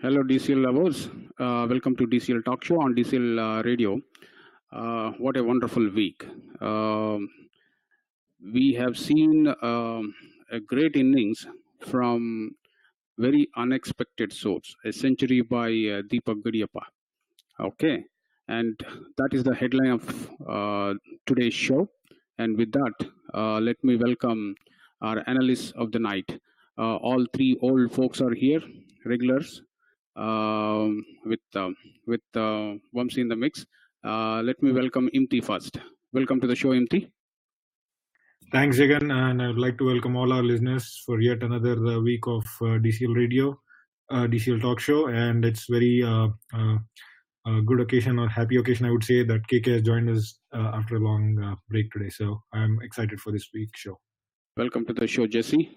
Hello, DCL lovers. Welcome to DCL Talk Show on DCL Radio. What a wonderful week. We have seen a great innings from very unexpected source, a century by Deepak Raj. Okay, and that is the headline of today's show. And with that, let me welcome our analysts of the night. All three old folks are here, regulars, with Vamsi in the mix. Let me welcome Imti first. Welcome to the show, Imti. Thanks, Jagan, and I would like to welcome all our listeners for yet another week of DCL Radio, DCL Talk Show, and it's very good occasion or happy occasion, I would say, that KK has joined us after a long break today. So I'm excited for this week's show. Welcome to the show, Jesse.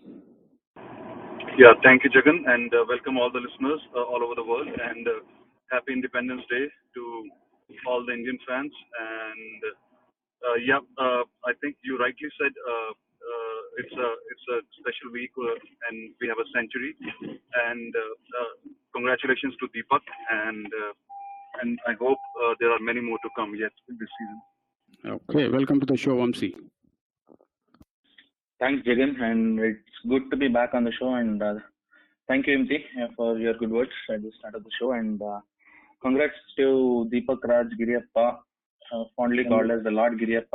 Yeah, thank you, Jagan, and welcome all the listeners all over the world, and happy Independence Day to all the Indian fans. And I think you rightly said it's a special week, and we have a century. And congratulations to Deepak, and I hope there are many more to come yet this season. Okay, welcome to the show, Vamsi. Thanks, Jagan, and it's good to be back on the show. And thank you, MT, for your good words at the start of the show. And congrats to Deepak Raj G S, fondly called as the Lord G S,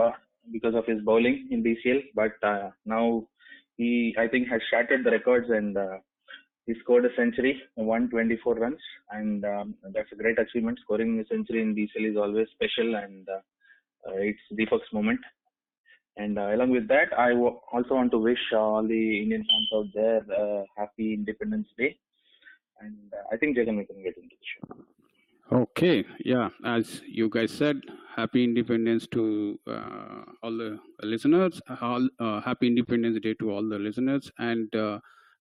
because of his bowling in DCL. But now he, I think, has shattered the records, and he scored a century, 124 runs, and that's a great achievement. Scoring a century in DCL is always special, and it's Deepak's moment. And along with that, I also want to wish all the Indian fans out there happy Independence Day. And I think, Jagan, we can get into the show. Okay, yeah, as you guys said, happy Independence to all the listeners. Happy Independence Day to all the listeners. And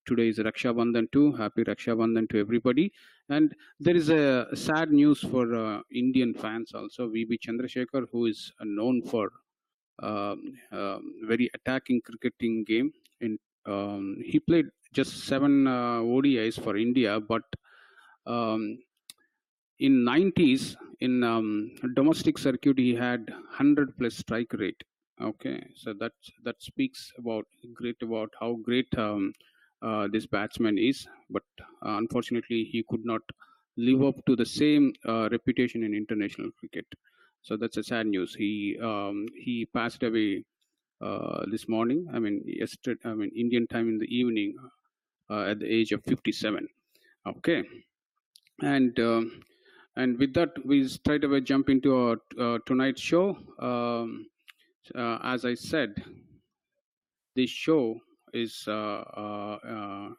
today is Raksha Bandhan too. Happy Raksha Bandhan to everybody. And there is a sad news for Indian fans also. VB Chandrasekhar, who is known for very attacking cricketing game. He played just 7 ODIs for India, but in 90s in domestic circuit he had 100 plus strike rate. Okay, so that speaks about how great this batsman is, but unfortunately he could not live up to the same reputation in international cricket. So that's a sad news. He passed away this morning. Yesterday. Indian time in the evening, at the age of 57. Okay, and with that, we straight away jump into our tonight's show. As I said, this show is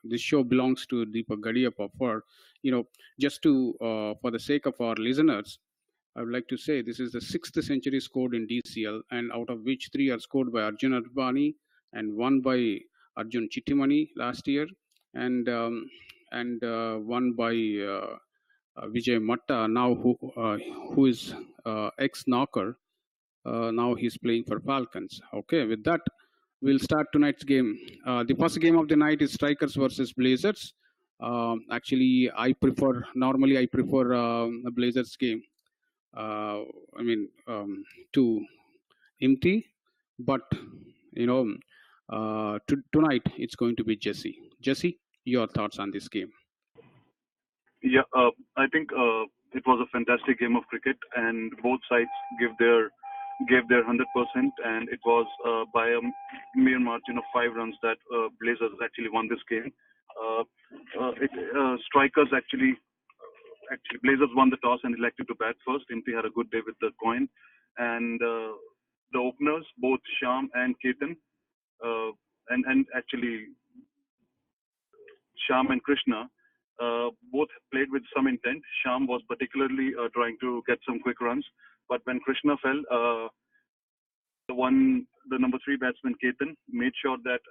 this show belongs to Deepak Raj. For just to for the sake of our listeners, I would like to say this is the 6th century scored in DCL, and out of which 3 are scored by Arjun Arbani and 1 by Arjun Chittimani last year, and 1 by Vijay Matta, now who is ex-knocker. Now he's playing for Falcons. Okay, with that, we'll start tonight's game. The first game of the night is Strikers versus Blazers. Actually, I prefer a Blazers game. To Imti, but tonight it's going to be Jesse. Jesse, your thoughts on this game? Yeah, I think it was a fantastic game of cricket, and both sides gave their 100%, and it was by a mere margin of 5 runs that Blazers actually won this game. Strikers actually Blazers won the toss and elected to bat first. Imti had a good day with the coin, and the openers, both Sham and Canton, and actually Sham and Krishna, both played with some intent. Sham was particularly trying to get some quick runs, but when Krishna fell, the number 3 batsman Canton made sure that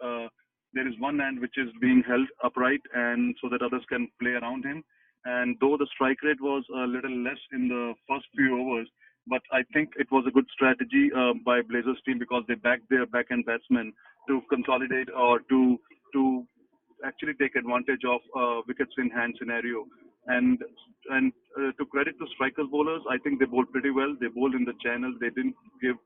there is one hand which is being held upright, and so that others can play around him. And though the strike rate was a little less in the first few overs, but I think it was a good strategy by Blazers team, because they backed their backhand batsmen to consolidate or to actually take advantage of wickets in hand scenario. And to credit to strikers bowlers, I think they bowled pretty well. They bowled in the channel. They didn't give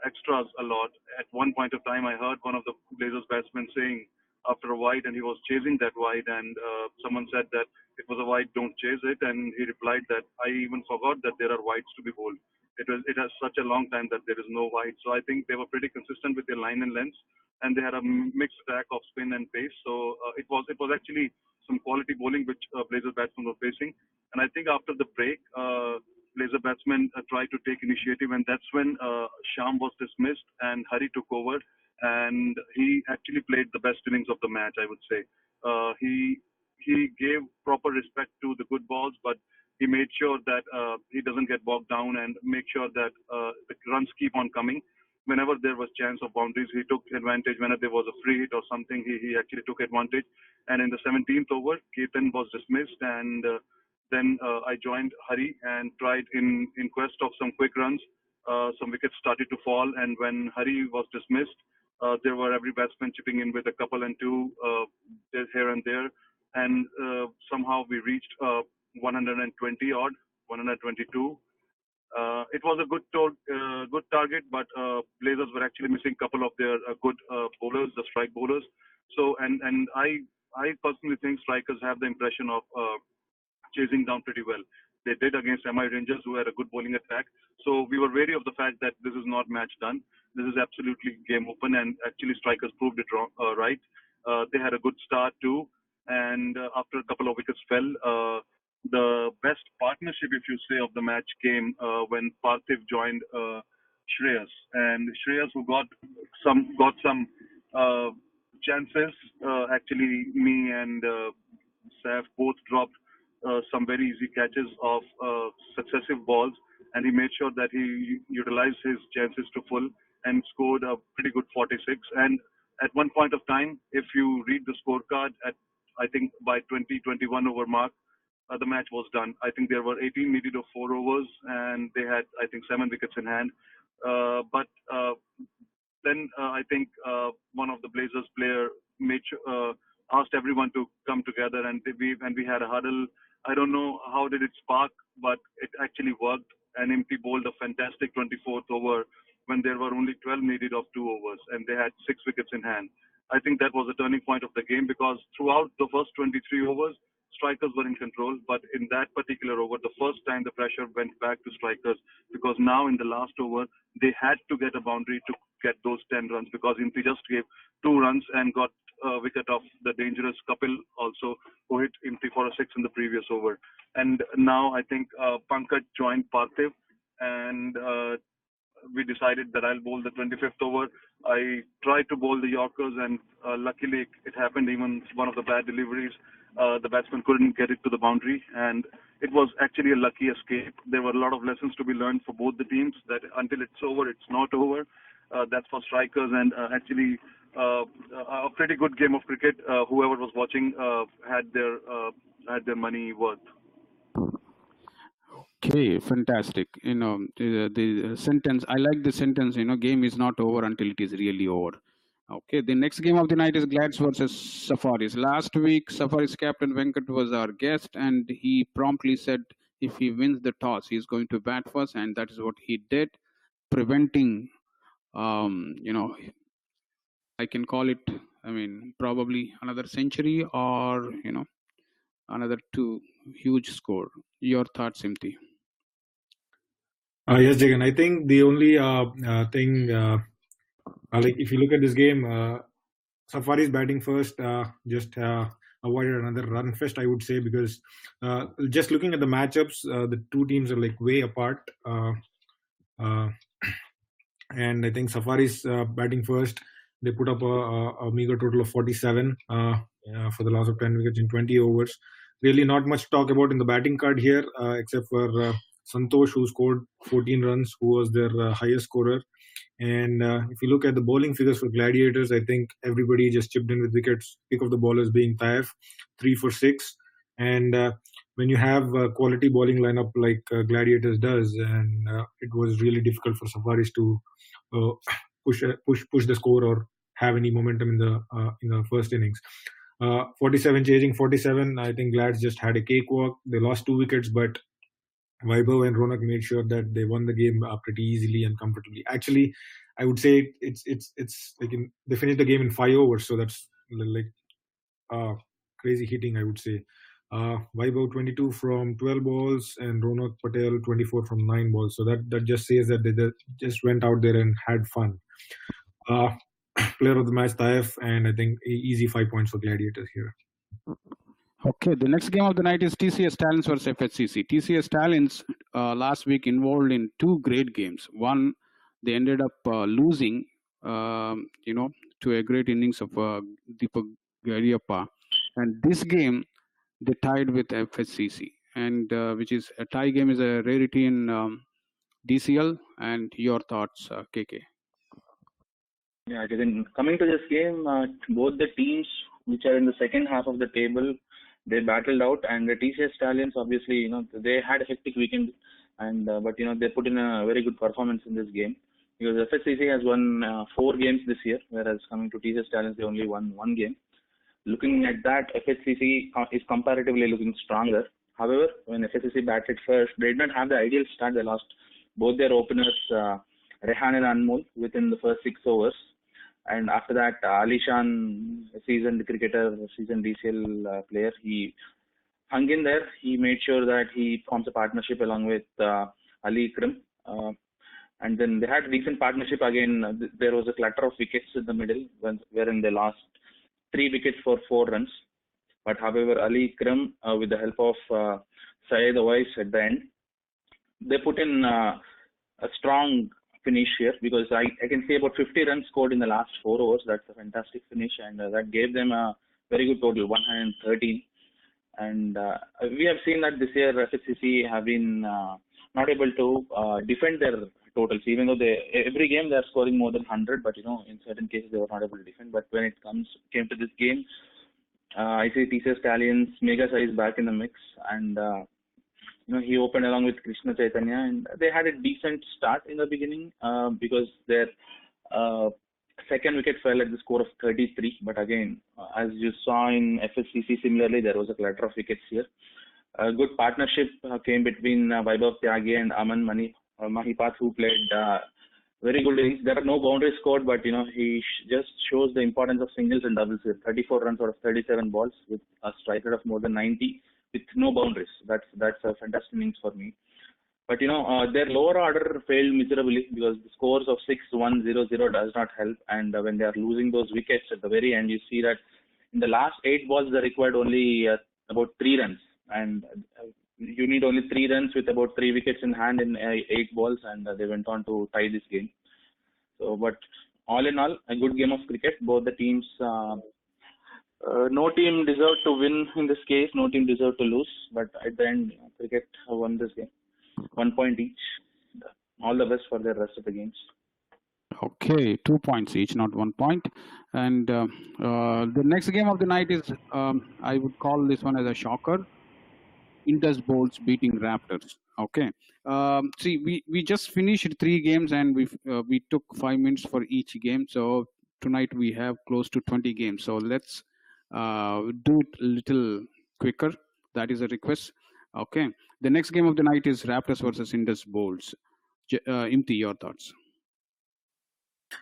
extras a lot. At one point of time, I heard one of the Blazers batsmen saying after a wide, and he was chasing that wide, and someone said that it was a wide, don't chase it, and he replied that I even forgot that there are wides to be bowled. It has such a long time that there is no wide. So I think they were pretty consistent with their line and lengths, and they had a mixed attack of spin and pace. So it was actually some quality bowling which Blazer batsmen were facing. And I think after the break, Blazer batsmen tried to take initiative, and that's when Sham was dismissed and Hari took over, and he actually played the best innings of the match, I would say. He gave proper respect to the good balls, but he made sure that he doesn't get bogged down and make sure that the runs keep on coming. Whenever there was chance of boundaries, he took advantage. Whenever there was a free hit or something, he actually took advantage. And in the 17th over, Canton was dismissed, and then I joined Hari and tried in quest of some quick runs. Some wickets started to fall, and when Hari was dismissed, there were every batsman chipping in with a couple and two here and there, and somehow we reached 120 odd, 122. It was a good target, but Blazers were actually missing a couple of their good bowlers, the strike bowlers. So, and I personally think strikers have the impression of chasing down pretty well. They did against MI Rangers, who had a good bowling attack. So we were wary of the fact that this is not match done. This is absolutely game open, and actually strikers proved it wrong, right. They had a good start too, and after a couple of wickets fell, the best partnership, if you say, of the match came when Parthiv joined Shreyas, and Shreyas, who got some chances. Actually, me and Saif both dropped some very easy catches of successive balls, and he made sure that he utilized his chances to full and scored a pretty good 46. And at one point of time, if you read the scorecard, at I think by 20-21 over mark, the match was done. I think there were 18 needed of 4 overs, and they had, I think, 7 wickets in hand. But then I think one of the Blazers player asked everyone to come together, and we had a huddle. I don't know how did it spark, but it actually worked. And Imti bowled a fantastic 24th over when there were only 12 needed of 2 overs, and they had 6 wickets in hand. I think that was a turning point of the game, because throughout the first 23 overs, strikers were in control. But in that particular over, the first time the pressure went back to strikers, because now in the last over, they had to get a boundary to get those 10 runs, because Imti just gave 2 runs and got a wicket of the dangerous Kapil also, who hit Imti for a 6 in the previous over. And now I think Pankaj joined Parthiv, and we decided that I'll bowl the 25th over. I tried to bowl the Yorkers, and luckily it happened. Even one of the bad deliveries, the batsman couldn't get it to the boundary, and it was actually a lucky escape. There were a lot of lessons to be learned for both the teams, that until it's over, it's not over. That's for strikers, and actually a pretty good game of cricket. Whoever was watching had their money worth. Okay, fantastic. The sentence, I like the sentence, game is not over until it is really over. Okay, the next game of the night is Glads versus Safaris. Last week, Safaris captain Venkat was our guest, and he promptly said if he wins the toss, he's going to bat first, and that is what he did, preventing, I can call it, probably another century or, another 2 huge score. Your thoughts, Imti? Yes, Jagan. I think the only thing, like if you look at this game, Safari's batting first just avoided another run fest, I would say, because just looking at the matchups, the two teams are like way apart. And I think Safari's batting first, they put up a meager total of 47 for the loss of 10 wickets in 20 overs. Really not much to talk about in the batting card here, except for Santosh, who scored 14 runs, who was their highest scorer. And if you look at the bowling figures for Gladiators, I think everybody just chipped in with wickets. Pick of the bowlers being Taif, 3 for 6. And when you have a quality bowling lineup like Gladiators does, and it was really difficult for Safaris to push the score or have any momentum in the first innings. 47 chasing 47. I think Glads just had a cakewalk. They lost 2 wickets, but Vaibhav and Ronak made sure that they won the game pretty easily and comfortably. Actually, I would say it's like they finished the game in 5 overs, so that's like crazy hitting, I would say. Vaibhav 22 from 12 balls and Ronak Patel 24 from 9 balls. So that just says that they just went out there and had fun. Player of the match, Taif, and I think easy 5 points for Gladiators here. Okay, the next game of the night is TCS Talents versus FHCC. TCS Talents last week involved in 2 great games. One, they ended up losing, to a great innings of Deepak Raj. And this game, they tied with FHCC, and which is a tie game is a rarity in DCL. And your thoughts, KK? Yeah, Jagan, coming to this game, both the teams which are in the second half of the table, they battled out, and the TCS Stallions, obviously, they had a hectic weekend, and but they put in a very good performance in this game, because FHCC has won 4 games this year, whereas coming to TCS Stallions, they only won 1 game. Looking at that, FHCC is comparatively looking stronger. However, when FHCC batted first, they did not have the ideal start. They lost both their openers, Rehan and Anmol, within the first 6 overs. And after that, Ali Shan, seasoned cricketer, seasoned DCL player, he hung in there. He made sure that he forms a partnership along with Ali Ikram. And then they had a decent partnership again. There was a clutter of wickets in the middle, wherein they lost 3 wickets for 4 runs. But however, Ali Ikram, with the help of Syed Awais at the end, they put in a strong finish here, because I can say about 50 runs scored in the last 4 overs. That's a fantastic finish, and that gave them a very good total, 113. And we have seen that this year FHCC have been not able to defend their totals, even though every game they are scoring more than 100, but in certain cases they were not able to defend. But when it came to this game, I see TCS Stallions, Mega Sai is back in the mix, and he opened along with Krishna Chaitanya, and they had a decent start in the beginning because their second wicket fell at the score of 33. But again, as you saw in FSCC, similarly, there was a clutter of wickets here. A good partnership came between Vaibhav Tyagi and Aman Mahipath, who played very good innings. There are no boundaries scored, but he just shows the importance of singles and doubles here. 34 runs out of 37 balls with a strike rate of more than 90 with no boundaries. That's a fantastic innings for me. But their lower order failed miserably, because the scores of 6-1, 0-0 does not help. And when they are losing those wickets at the very end, you see that in the last 8 balls they required only about 3 runs. And you need only 3 runs with about 3 wickets in hand in 8 balls, and they went on to tie this game. So, but all in all, a good game of cricket. Both the teams, no team deserved to win in this case. No team deserved to lose. But at the end, cricket won this game. 1 point each. All the best for the rest of the games. Okay, 2 points each, not 1 point. And the next game of the night is, I would call this one as a shocker. Indus Bowls beating Raptors. Okay. See, we just finished 3 games, and we took 5 minutes for each game. So tonight we have close to 20 games. So let's do it a little quicker. That is a request. Okay. The next game of the night is Raptors versus Indus Bowls. Imti, your thoughts?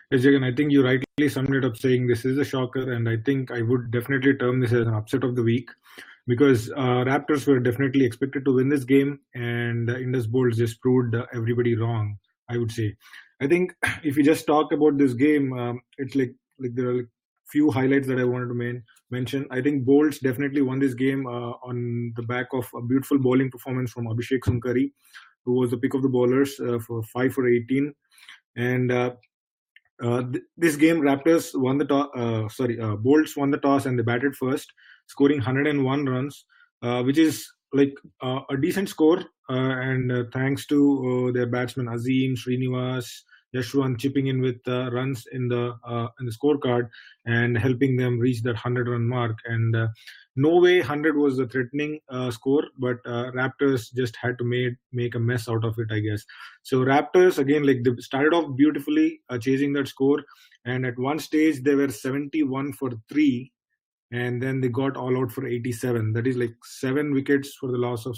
Yes, Jagan, I think you rightly summed it up saying this is a shocker, and I think I would definitely term this as an upset of the week, because Raptors were definitely expected to win this game, and Indus Bowls just proved everybody wrong, I would say. I think if you just talk about this game, it's like there are few highlights that I wanted to mention. I think Bowls definitely won this game on the back of a beautiful bowling performance from Abhishek Sunkari, who was the pick of the bowlers for 5 for 18. And this game, Raptors won the toss. Bolts won the toss and they batted first, scoring 101 runs, which is like a decent score. And thanks to their batsmen Azim, Srinivas, Yashwant chipping in with runs in the scorecard and helping them reach that 100-run mark. And no way 100 was a threatening score, but Raptors just had to make a mess out of it, I guess. So Raptors, again, like they started off beautifully chasing that score. And at one stage, they were 71 for 3. and then they got all out for 87. That is like 7 wickets for the loss of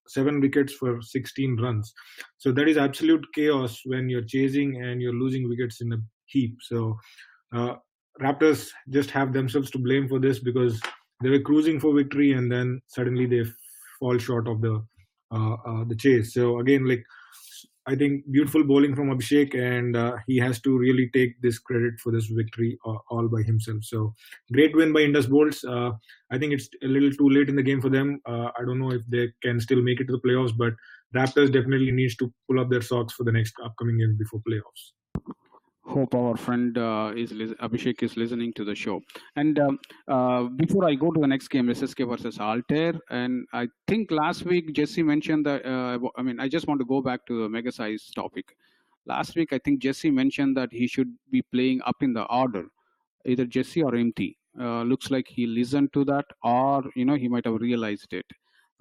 7 wickets for 16 runs. So that is absolute chaos when you're chasing and you're losing wickets in a heap. So Raptors just have themselves to blame for this, because they were cruising for victory and then suddenly they fall short of the chase. So again, like, I think beautiful bowling from Abhishek, and he has to really take this credit for this victory all by himself. So great win by Indus Bolts. I think it's a little too late in the game for them. I don't know if they can still make it to the playoffs, but Raptors definitely needs to pull up their socks for the next upcoming games before playoffs. Hope our friend Abhishek is listening to the show. And before I go to the next game, SSK versus Altair, and I think last week Jesse mentioned that. I just want to go back to the mega size topic. Last week, I think Jesse mentioned that he should be playing up in the order, either Jesse or MT. Looks like he listened to that, or he might have realized it.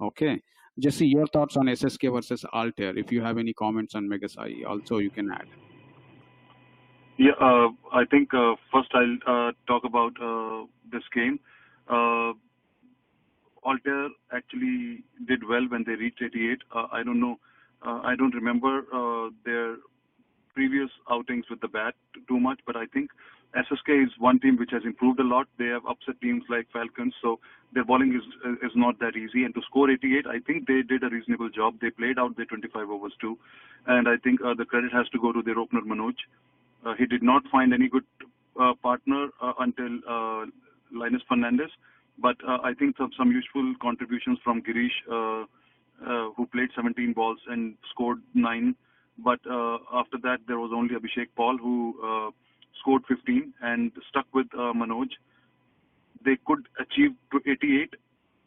Okay, Jesse, your thoughts on SSK versus Altair? If you have any comments on mega size, also you can add. Yeah, I think first I'll talk about this game. Altair actually did well when they reached 88. I don't know. I don't remember their previous outings with the bat too much, but I think SSK is one team which has improved a lot. They have upset teams like Falcons, so their bowling is not that easy. And to score 88, I think they did a reasonable job. They played out their 25 overs too, and I think the credit has to go to their opener Manoj. He did not find any good partner until Linus Fernandez, but I think some useful contributions from Girish, who played 17 balls and scored 9. But after that, there was only Abhishek Paul who scored 15 and stuck with Manoj. They could achieve to 88,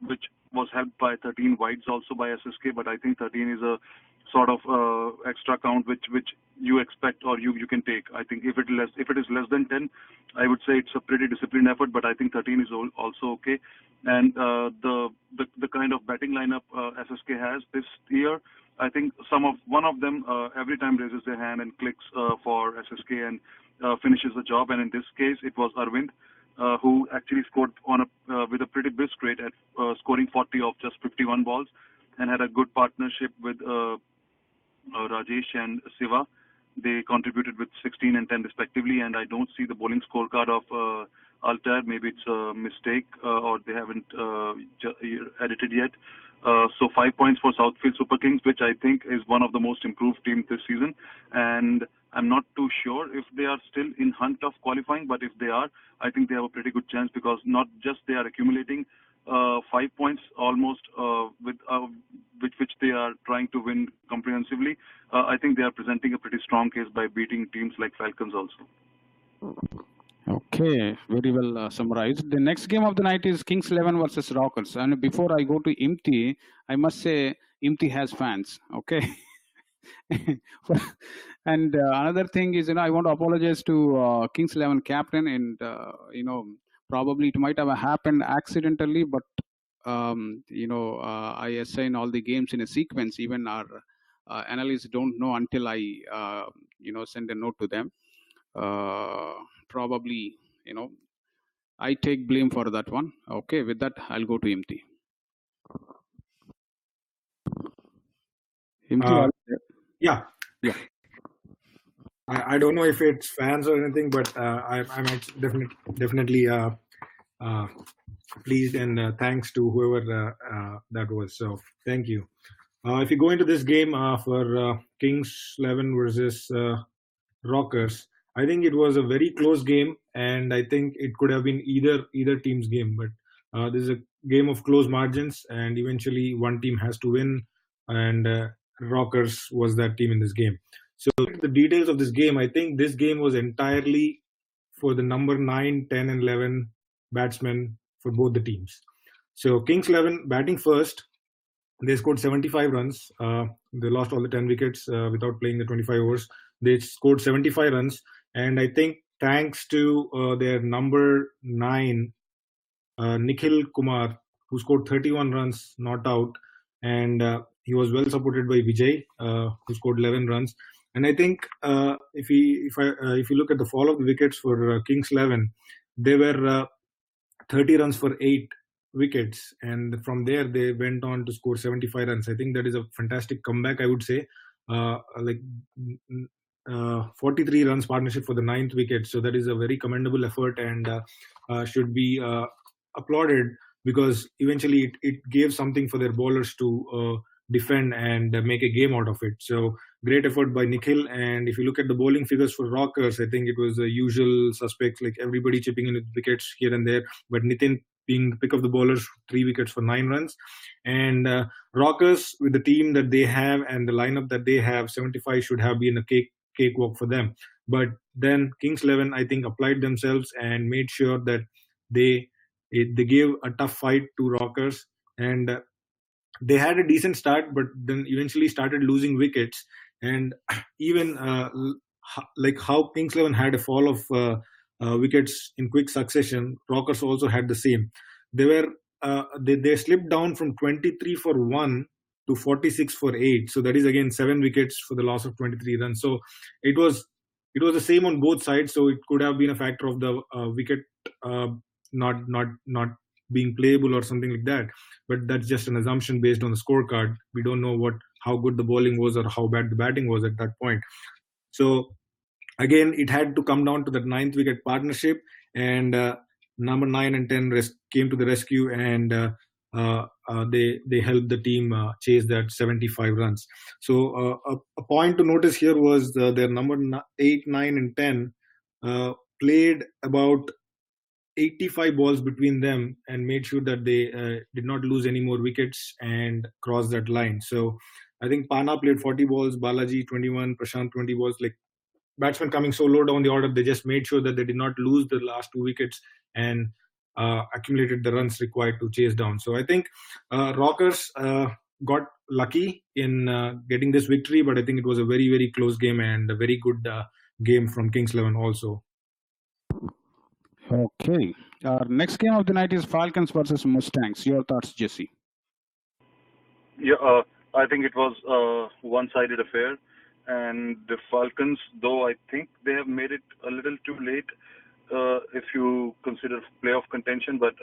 which was helped by 13 wides also by SSK, but I think 13 is a sort of extra count which you expect or you can take. I think if it is less than 10, I would say it's a pretty disciplined effort, but I think 13 is also okay. And the kind of batting lineup SSK has this year, I think one of them every time raises their hand and clicks for SSK and finishes the job. And in this case, it was Arvind, who actually scored with a pretty brisk rate at scoring 40 of just 51 balls, and had a good partnership with Rajesh and Siva. They contributed with 16 and 10 respectively, and I don't see the bowling scorecard of Altair. Maybe it's a mistake or they haven't edited yet. So 5 points for Southfield Super Kings, which I think is one of the most improved teams this season. And I'm not too sure if they are still in hunt of qualifying, but if they are, I think they have a pretty good chance, because not just they are accumulating 5 points almost with which they are trying to win comprehensively. I think they are presenting a pretty strong case by beating teams like Falcons also. Okay, very well summarized. The next game of the night is Kings 11 versus Rockers. And before I go to Imti, I must say Imti has fans. Okay. And another thing is, I want to apologize to Kings 11 captain, and probably it might have happened accidentally, but I assign all the games in a sequence. Even our analysts don't know until I send a note to them. Probably I take blame for that one. Okay, with that I'll go to Imti. Yeah. I don't know if it's fans or anything, but I'm definitely pleased, and thanks to whoever that was. So thank you. If you go into this game for Kings 11 versus Rockers, I think it was a very close game, and I think it could have been either team's game. But this is a game of close margins, and eventually one team has to win, and Rockers was that team in this game. So the details of this game, I think this game was entirely for the number 9, 10, and 11 batsmen for both the teams. So Kings 11 batting first, they scored 75 runs. They lost all the 10 wickets without playing the 25 overs. They scored 75 runs, and I think thanks to their number 9, Nikhil Kumar, who scored 31 runs, not out, and he was well supported by Vijay, who scored 11 runs. And I think if you look at the fall of the wickets for Kings 11, they were 30 runs for 8 wickets, and from there they went on to score 75 runs. I think that is a fantastic comeback, I would say. 43 runs partnership for the 9th wicket, so that is a very commendable effort and should be applauded, because eventually it gave something for their bowlers to defend and make a game out of it. So great effort by Nikhil. And if you look at the bowling figures for Rockers, I think it was the usual suspects, like everybody chipping in with wickets here and there, but Nitin being the pick of the bowlers, 3 wickets for 9 runs. And Rockers, with the team that they have and the lineup that they have, 75 should have been a cakewalk for them. But then Kings 11, I think, applied themselves and made sure that they gave a tough fight to Rockers, and they had a decent start, but then eventually started losing wickets. And even like how Kings 11 had a fall of wickets in quick succession, Rockers also had the same. They were they slipped down from 23 for 1 to 46 for 8. So that is again 7 wickets for the loss of 23 runs. So it was the same on both sides. So it could have been a factor of the wicket not being playable or something like that. But that's just an assumption based on the scorecard. We don't know how good the bowling was or how bad the batting was at that point. So again, it had to come down to that 9th wicket partnership, and number 9 and 10 came to the rescue, and they helped the team chase that 75 runs. So a point to notice here was their number 8, 9, and 10 played about 85 balls between them and made sure that they did not lose any more wickets and cross that line. So I think Pana played 40 balls, Balaji 21, Prashant 20 balls. Like, batsmen coming so low down the order, they just made sure that they did not lose the last 2 wickets and accumulated the runs required to chase down. So I think Rockers got lucky in getting this victory, but I think it was a very, very close game and a very good game from Kings 11 also. Okay. Our next game of the night is Falcons versus Mustangs. Your thoughts, Jesse? Yeah, I think it was a one-sided affair. And the Falcons, though I think they have made it a little too late if you consider playoff contention, but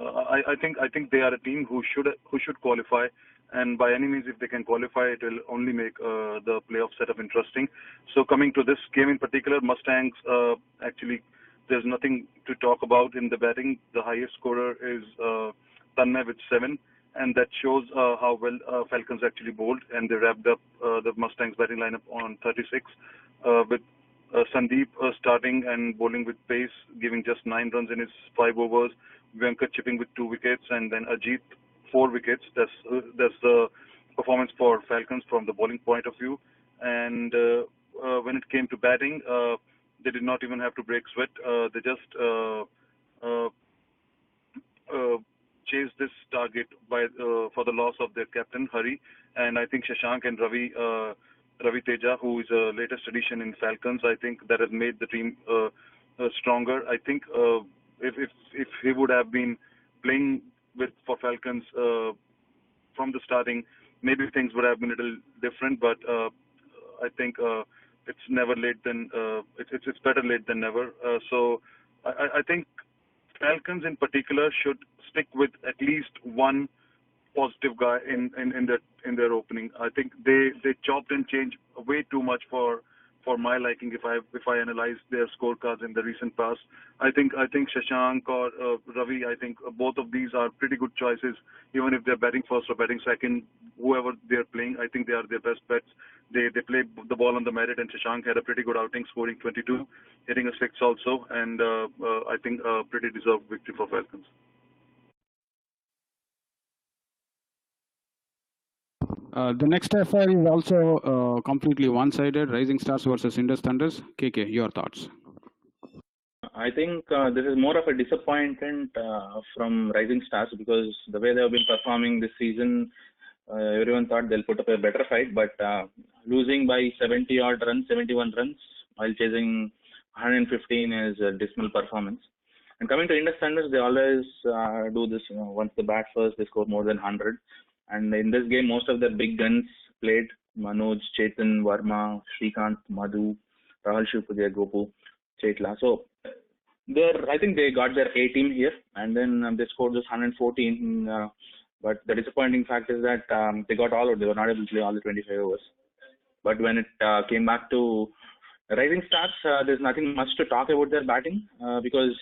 I think they are a team who should qualify, and by any means, if they can qualify, it will only make the playoff setup interesting. So coming to this game in particular, Mustangs, actually, there's nothing to talk about in the batting. The highest scorer is Tanmay with 7. And that shows how well Falcons actually bowled, and they wrapped up the Mustangs batting lineup on 36 with Sandeep starting and bowling with pace, giving just 9 runs in his 5 overs. Venkat chipping with 2 wickets, and then Ajit 4 wickets. That's the performance for Falcons from the bowling point of view. And when it came to batting, they did not even have to break sweat. They just chase this target for the loss of their captain Hari, and I think Shashank and Ravi Teja, who is a latest addition in Falcons, I think that has made the team stronger. I think if he would have been playing for Falcons from the starting, maybe things would have been a little different. But I think it's never late than it's better late than never. So I think Falcons in particular should stick with at least one positive guy in their opening. I think they chopped and changed way too much for my liking. If I analyze their scorecards in the recent past, I think Shashank or Ravi, I think both of these are pretty good choices. Even if they're batting first or batting second, whoever they're playing, I think they are their best bets. They play the ball on the merit, and Shashank had a pretty good outing, scoring 22, hitting a 6 also, and I think a pretty deserved victory for Falcons. The next affair is also completely one-sided. Rising Stars versus Indus Thunders. KK, your thoughts? I think this is more of a disappointment from Rising Stars, because the way they have been performing this season, everyone thought they'll put up a better fight, but losing by 71 runs while chasing 115 is a dismal performance. And coming to Indus Thunders, they always do this. Once they bat first, they score more than 100. And in this game, most of the big guns played: Manoj, Chetan, Verma, Srikanth, Madhu, Rahul Shivpujya, Gopu, Chetla. So I think they got their A team here, and then they scored just 114. But the disappointing fact is that they got all out. They were not able to play all the 25 overs. But when it came back to rising stars, there's nothing much to talk about their batting because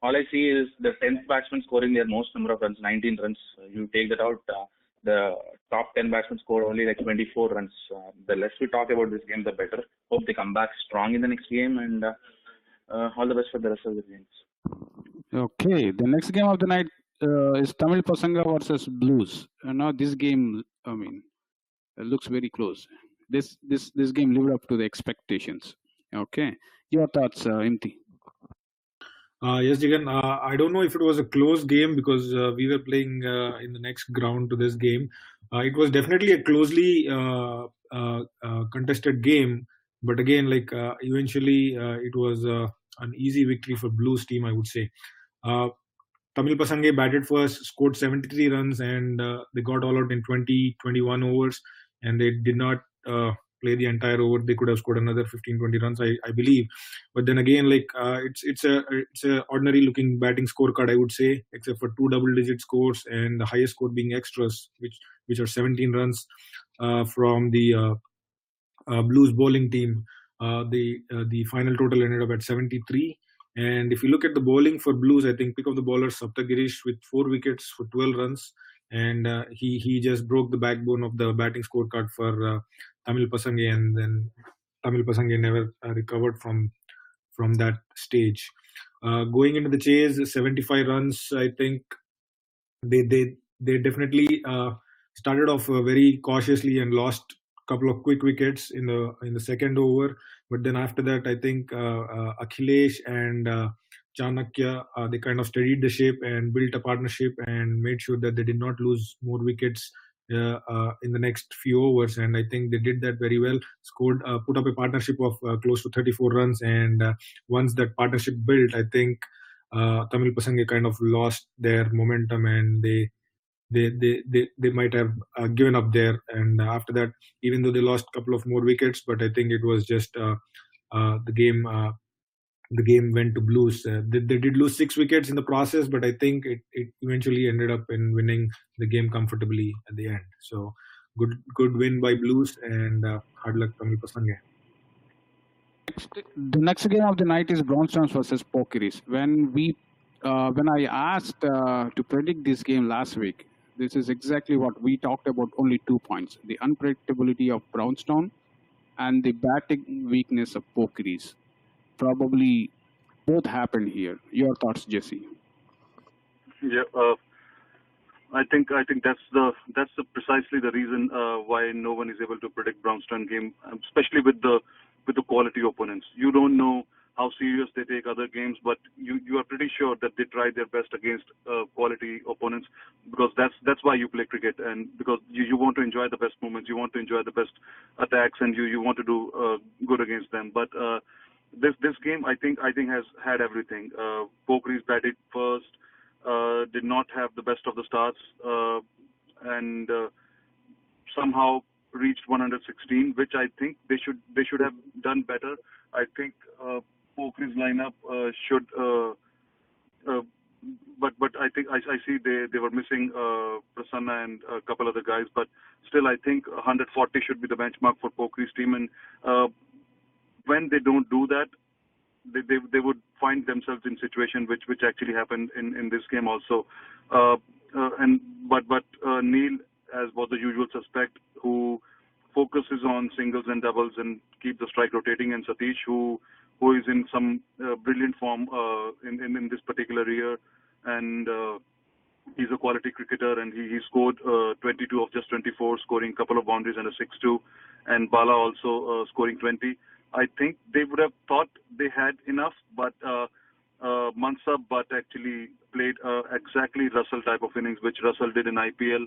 all I see is the 10th batsman scoring their most number of runs, 19 runs. You take that out, the top 10 batsmen scored only like 24 runs. The less we talk about this game, the better. Hope they come back strong in the next game, and all the best for the rest of the games. Okay, the next game of the night is Tamil Pasanga versus Blues. Now this game, I mean, it looks very close. This game lived up to the expectations. Okay, your thoughts, Imti? Yes, Jagan. I don't know if it was a close game because we were playing in the next ground to this game. It was definitely a closely contested game, but again, like eventually, it was an easy victory for Blues team, I would say. Tamil Pasange batted first, scored 73 runs, and they got all out in 21 overs, and they did not play the entire over. They could have scored another 15-20 runs, I believe. But then again, like it's a ordinary looking batting scorecard, I would say, except for 2 double-digit scores and the highest score being extras, which are 17 runs from the Blues bowling team. The final total ended up at 73. And if you look at the bowling for Blues, I think pick of the bowler Saptagirish with 4 wickets for 12 runs, and he just broke the backbone of the batting scorecard for Tamil Pasange, and then Tamil Pasange never recovered from that stage. Going into the chase, 75 runs. I think they definitely started off very cautiously and lost a couple of quick wickets in the second over. But then after that, I think Akhilesh and Chanakya, they kind of steadied the ship and built a partnership and made sure that they did not lose more wickets in the next few overs. And I think they did that very well. Put up a partnership of close to 34 runs. And once that partnership built, I think Tamil Pasange kind of lost their momentum, and they might have given up there. And after that, even though they lost a couple of more wickets, but I think it was just the game went to Blues. They did lose 6 wickets in the process, but I think it eventually ended up in winning the game comfortably at the end. So good win by Blues, and hard luck Tamil Pasange. The next game of the night is Brownstones versus Pokeries. When I asked to predict this game last week, this is exactly what we talked about. Only 2 points: the unpredictability of Brownstone and the batting weakness of Pokeries. Probably both happened here. Your thoughts, Jesse? Yeah, I think that's precisely the reason why no one is able to predict Brownstone game, especially with the quality opponents. You don't know how serious they take other games, but you are pretty sure that they try their best against quality opponents, because that's why you play cricket, and because you want to enjoy the best moments, you want to enjoy the best attacks, and you want to do good against them. But this game, I think has had everything. Pokeries batted first, did not have the best of the starts, and somehow reached 116, which I think they should have done better. I think Pokeries lineup should, but I think I see they were missing Prasanna and a couple other guys, but still I think 140 should be the benchmark for Pokeries team, and when they don't do that, they would find themselves in situation which actually happened in this game also. But Neil, as was the usual suspect, who focuses on singles and doubles and keep the strike rotating, and Satish, who is in some brilliant form in this particular year, and he's a quality cricketer, and he scored 22 of just 24, scoring a couple of boundaries and a 6-2, and Bala also scoring 20. I think they would have thought they had enough, but Mansab Butt actually played exactly Russell type of innings, which Russell did in IPL.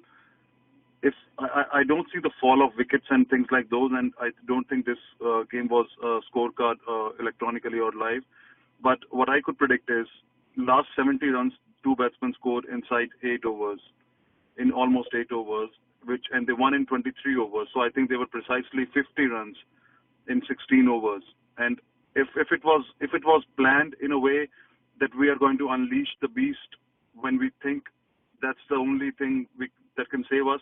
If I don't see the fall of wickets and things like those, and I don't think this game was scorecard electronically or live. But what I could predict is last 70 runs, 2 batsmen scored inside 8 overs, in almost 8 overs, and they won in 23 overs. So I think they were precisely 50 runs in 16 overs. And if it was planned in a way that we are going to unleash the beast when we think that's the only thing that can save us.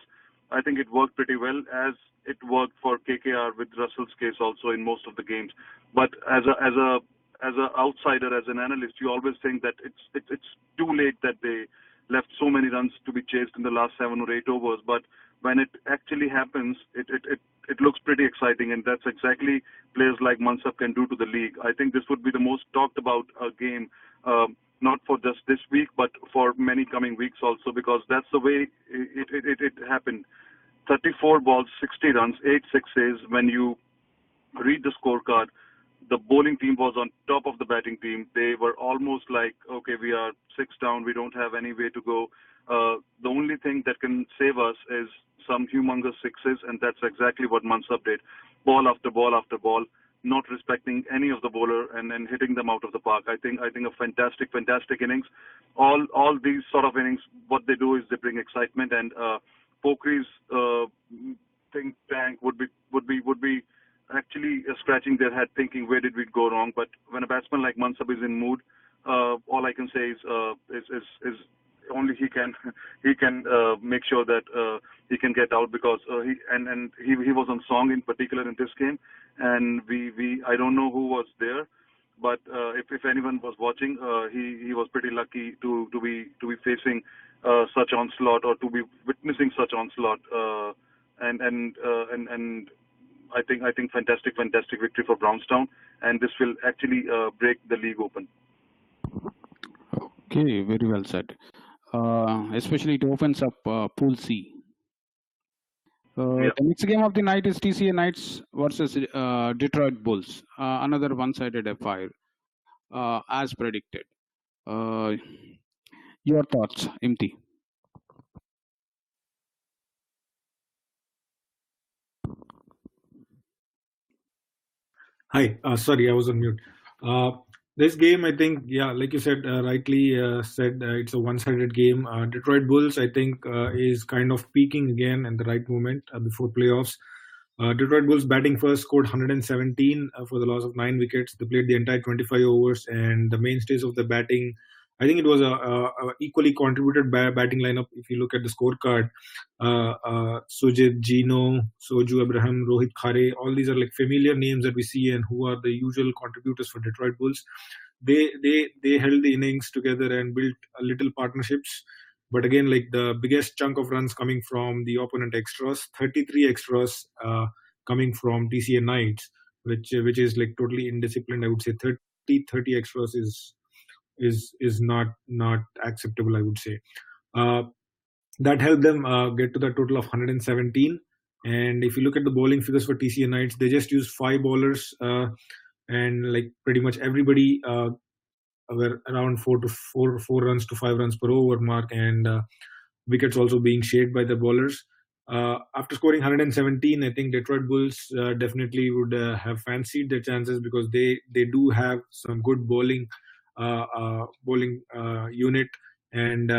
I think it worked pretty well, as it worked for KKR with Russell's case also in most of the games. But as a outsider, as an analyst, you always think that it's too late that they left so many runs to be chased in the last 7 or 8 overs. But when it actually happens, it looks pretty exciting, and that's exactly players like Mansab can do to the league. I think this would be the most talked about game, not for just this week, but for many coming weeks also, because that's the way it happened. 34 balls, 60 runs, 8 sixes. When you read the scorecard, the bowling team was on top of the batting team. They were almost like, okay, we are 6 down, we don't have any way to go. The only thing that can save us is some humongous sixes, and that's exactly what Mansab did. Ball after ball after ball, not respecting any of the bowler and hitting them out of the park. I think a fantastic innings. All these sort of innings, what they do is they bring excitement, and Pokri's think tank would be actually scratching their head thinking, where did we go wrong? But when a batsman like Mansab is in mood, all I can say is only he can make sure that he can get out, because he was on song in particular in this game, and I don't know who was there, but if anyone was watching, he was pretty lucky to be facing such onslaught, or to be witnessing such onslaught, and I think fantastic victory for Brownstown, and this will actually break the league open. Okay, very well said. Especially it opens up Pool C. The next game of the night is TCA Knights versus Detroit Bulls. Another one-sided affair, as predicted. Your thoughts, Imti? Hi, sorry, I was on mute. This game, I think, yeah, like you said, rightly said, it's a one-sided game. Detroit Bulls, I think, is kind of peaking again in the right moment before playoffs. Detroit Bulls batting first scored 117 for the loss of 9 wickets. They played the entire 25 overs, and the mainstays of the batting, I think it was a equally contributed batting lineup. If you look at the scorecard, Sujit, Gino, Soju, Abraham, Rohit Khare, all these are like familiar names that we see and who are the usual contributors for Detroit Bulls. They held the innings together and built little partnerships. But again, like the biggest chunk of runs coming from the opponent extras, 33 extras coming from TCA Knights, which is like totally indisciplined. I would say 30 extras is not acceptable, I would say. That helped them get to the total of 117. And if you look at the bowling figures for TCA Knights, they just used 5 bowlers, and like pretty much everybody were around 4 runs to 5 runs per over mark, and wickets also being shaved by the bowlers. After scoring 117, I think Detroit Bulls definitely would have fancied their chances, because they do have some good bowling unit, and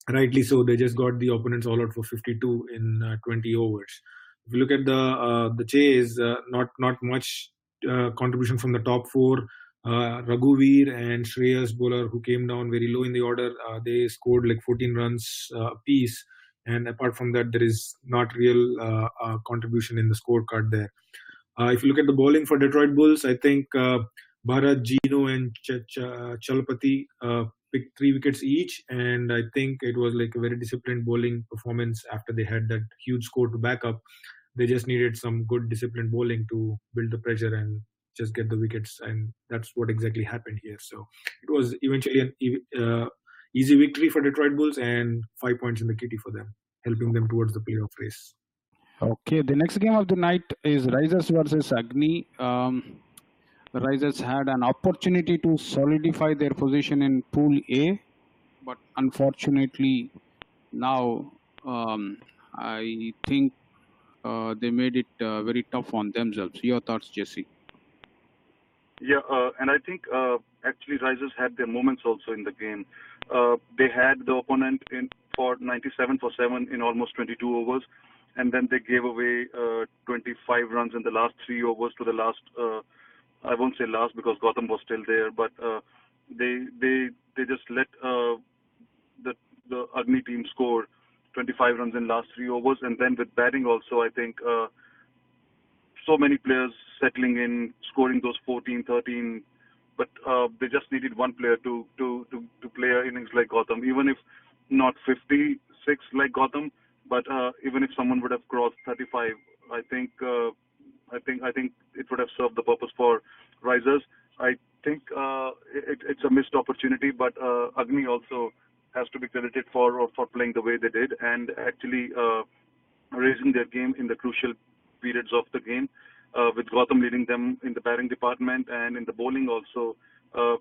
rightly so, they just got the opponents all out for 52 in 20 overs. If you look at the chase, not much contribution from the top 4. Raghuveer and Shreyas bowler, who came down very low in the order, they scored like 14 runs apiece, and apart from that, there is not real contribution in the scorecard there. If you look at the bowling for Detroit Bulls, I think Bharat, Gino, and Chalpati picked 3 wickets each, and I think it was like a very disciplined bowling performance. After they had that huge score to back up, they just needed some good disciplined bowling to build the pressure and just get the wickets, and that's what exactly happened here. So it was eventually an easy victory for Detroit Bulls, and 5 points in the kitty for them, helping them towards the playoff race. Okay, the next game of the night is Risers versus Agni. The Risers had an opportunity to solidify their position in Pool A, but unfortunately now I think they made it very tough on themselves. Your thoughts, Jesse? Yeah, and I think actually Risers had their moments also in the game. They had the opponent in for 97 for 7 in almost 22 overs, and then they gave away 25 runs in the last 3 overs to the last, I won't say last because Gotham was still there, but they just let the Agni team score 25 runs in last 3 overs, and then with batting also, I think so many players settling in, scoring those 14, 13, but they just needed one player to play an innings like Gautam, even if not 56 like Gautam, but even if someone would have crossed 35, I think it would have served the purpose for risers. I think it's a missed opportunity, but Agni also has to be credited for playing the way they did and actually raising their game in the crucial periods of the game, with Gautam leading them in the batting department and in the bowling also.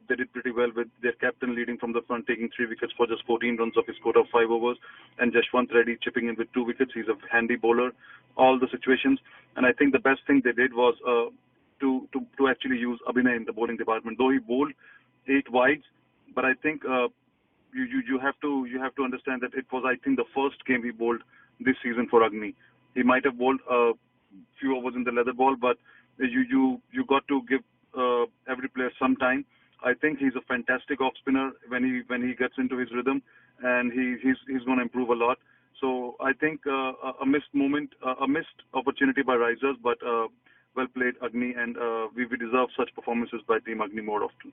They did pretty well with their captain leading from the front, taking 3 wickets for just 14 runs of his quota of 5 overs, and Jashwant Reddy chipping in with 2 wickets. He's a handy bowler, all the situations. And I think the best thing they did was to actually use Abhinay in the bowling department. Though he bowled 8 wides, but I think you have to understand that it was, I think, the first game he bowled this season for Agni. He might have bowled a few overs in the leather ball, but you got to give every player some time. I think he's a fantastic off spinner when he gets into his rhythm, and he's going to improve a lot. So I think a missed moment, a missed opportunity by risers, but well played Agni, and we deserve such performances by Team Agni more often.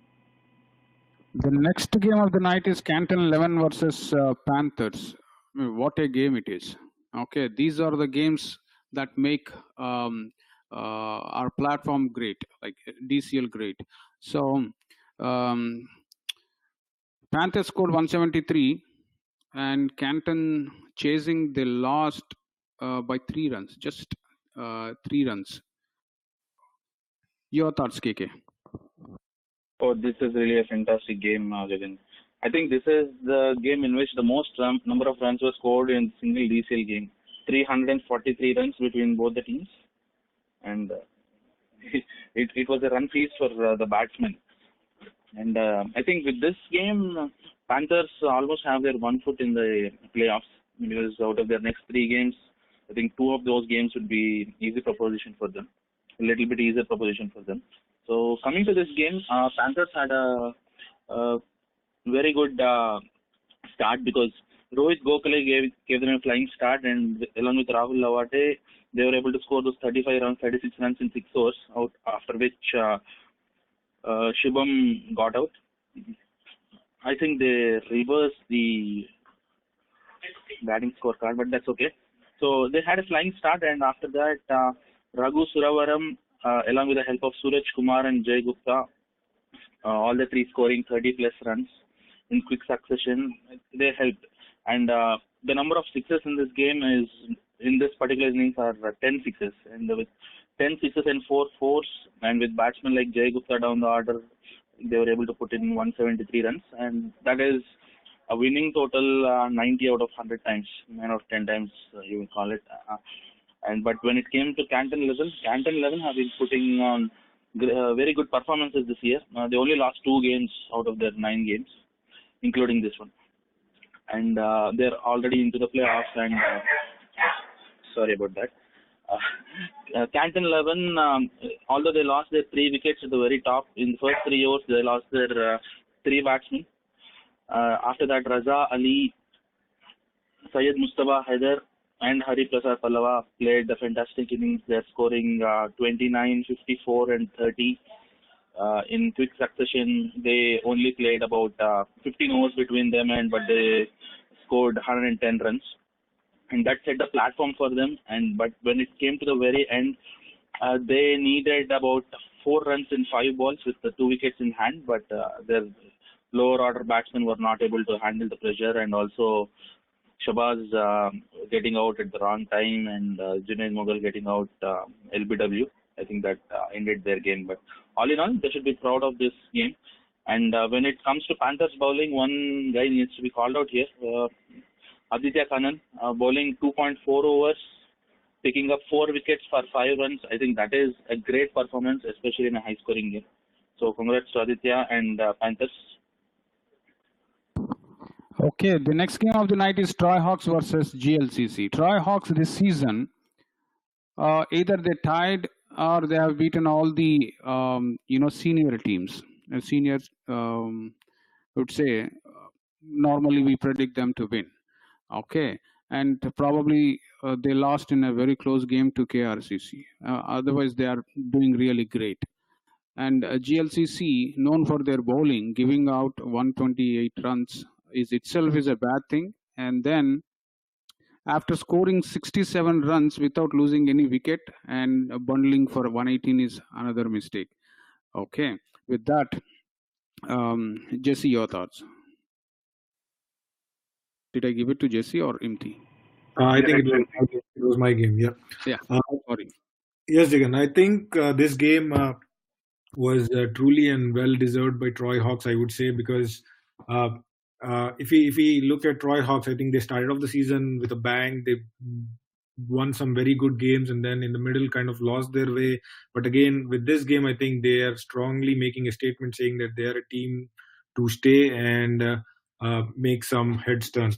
The next game of the night is Canton 11 versus Panthers. I mean, what a game it is. Okay, these are the games that make our platform great, like DCL great. So Panthers scored 173 and Canton chasing, they lost by 3 runs, just 3 runs. Your thoughts, KK? Oh, this is really a fantastic game, Jagan. I think this is the game in which the most number of runs were scored in single DCL game. 343 runs between both the teams. And it was a run feast for the batsmen. And I think with this game, Panthers almost have their 1 foot in the playoffs, because out of their next 3 games, I think 2 of those games would be easy proposition for them, a little bit easier proposition for them. So coming to this game, Panthers had a very good start, because Rohit Gokhale gave them a flying start, and along with Rahul Lavate, they were able to score those 35 runs, 36 runs in 6 overs, after which Shubham got out. I think they reversed the batting scorecard, but that's okay. So they had a flying start, and after that, Raghu Suravaram, along with the help of Suraj Kumar and Jay Gupta, all the 3 scoring 30 plus runs in quick succession, they helped. And the number of sixes in this game is, in this particular innings, are 10 sixes. And with 10 sixes and 4 fours, and with batsmen like Jay Gupta down the order, they were able to put in 173 runs. And that is a winning total 90 out of 100 times, 9 out of 10 times, you will call it. But when it came to Canton 11, Canton 11 have been putting on very good performances this year. They only lost 2 games out of their 9 games, including this one. And they're already into the playoffs, and sorry about that. Canton 11, although they lost their 3 wickets at the very top, in the first 3 overs, they lost their 3 batsmen. After that, Raza Ali, Syed Mustafa Haider, and Hari Prasad Pallava played the fantastic innings. They're scoring 29, 54, and 30 in quick succession. They only played about 15 overs between them, but they scored 110 runs. And that set the platform for them. But when it came to the very end, they needed about 4 runs in 5 balls with the 2 wickets in hand, but their lower order batsmen were not able to handle the pressure, and also Shabazz getting out at the wrong time, and Junaid Mughal getting out LBW. I think that ended their game. But all in all, they should be proud of this game. And when it comes to Panthers bowling, one guy needs to be called out here. Aditya Kannan bowling 2.4 overs, picking up 4 wickets for 5 runs. I think that is a great performance, especially in a high-scoring game. So congrats to Aditya and Panthers. Okay, the next game of the night is Troy Hawks versus GLCC. Troy Hawks this season, either they tied or they have beaten all the senior teams, seniors. would say normally we predict them to win. Okay, and probably they lost in a very close game to KRCC. Otherwise, they are doing really great. And GLCC, known for their bowling, giving out 128 runs is itself is a bad thing. And then after scoring 67 runs without losing any wicket and bundling for 118 is another mistake. Okay, with that, Jesse, your thoughts? Did I give it to Jesse or Imti? I think it was my game. Yeah. Yeah. Sorry. Yes, Jagan. I think this game was truly and well deserved by Troy Hawks, I would say, because if we look at Troy Hawks, I think they started off the season with a bang. They won some very good games, and then in the middle kind of lost their way. But again, with this game, I think they are strongly making a statement saying that they are a team to stay and make some heads turn.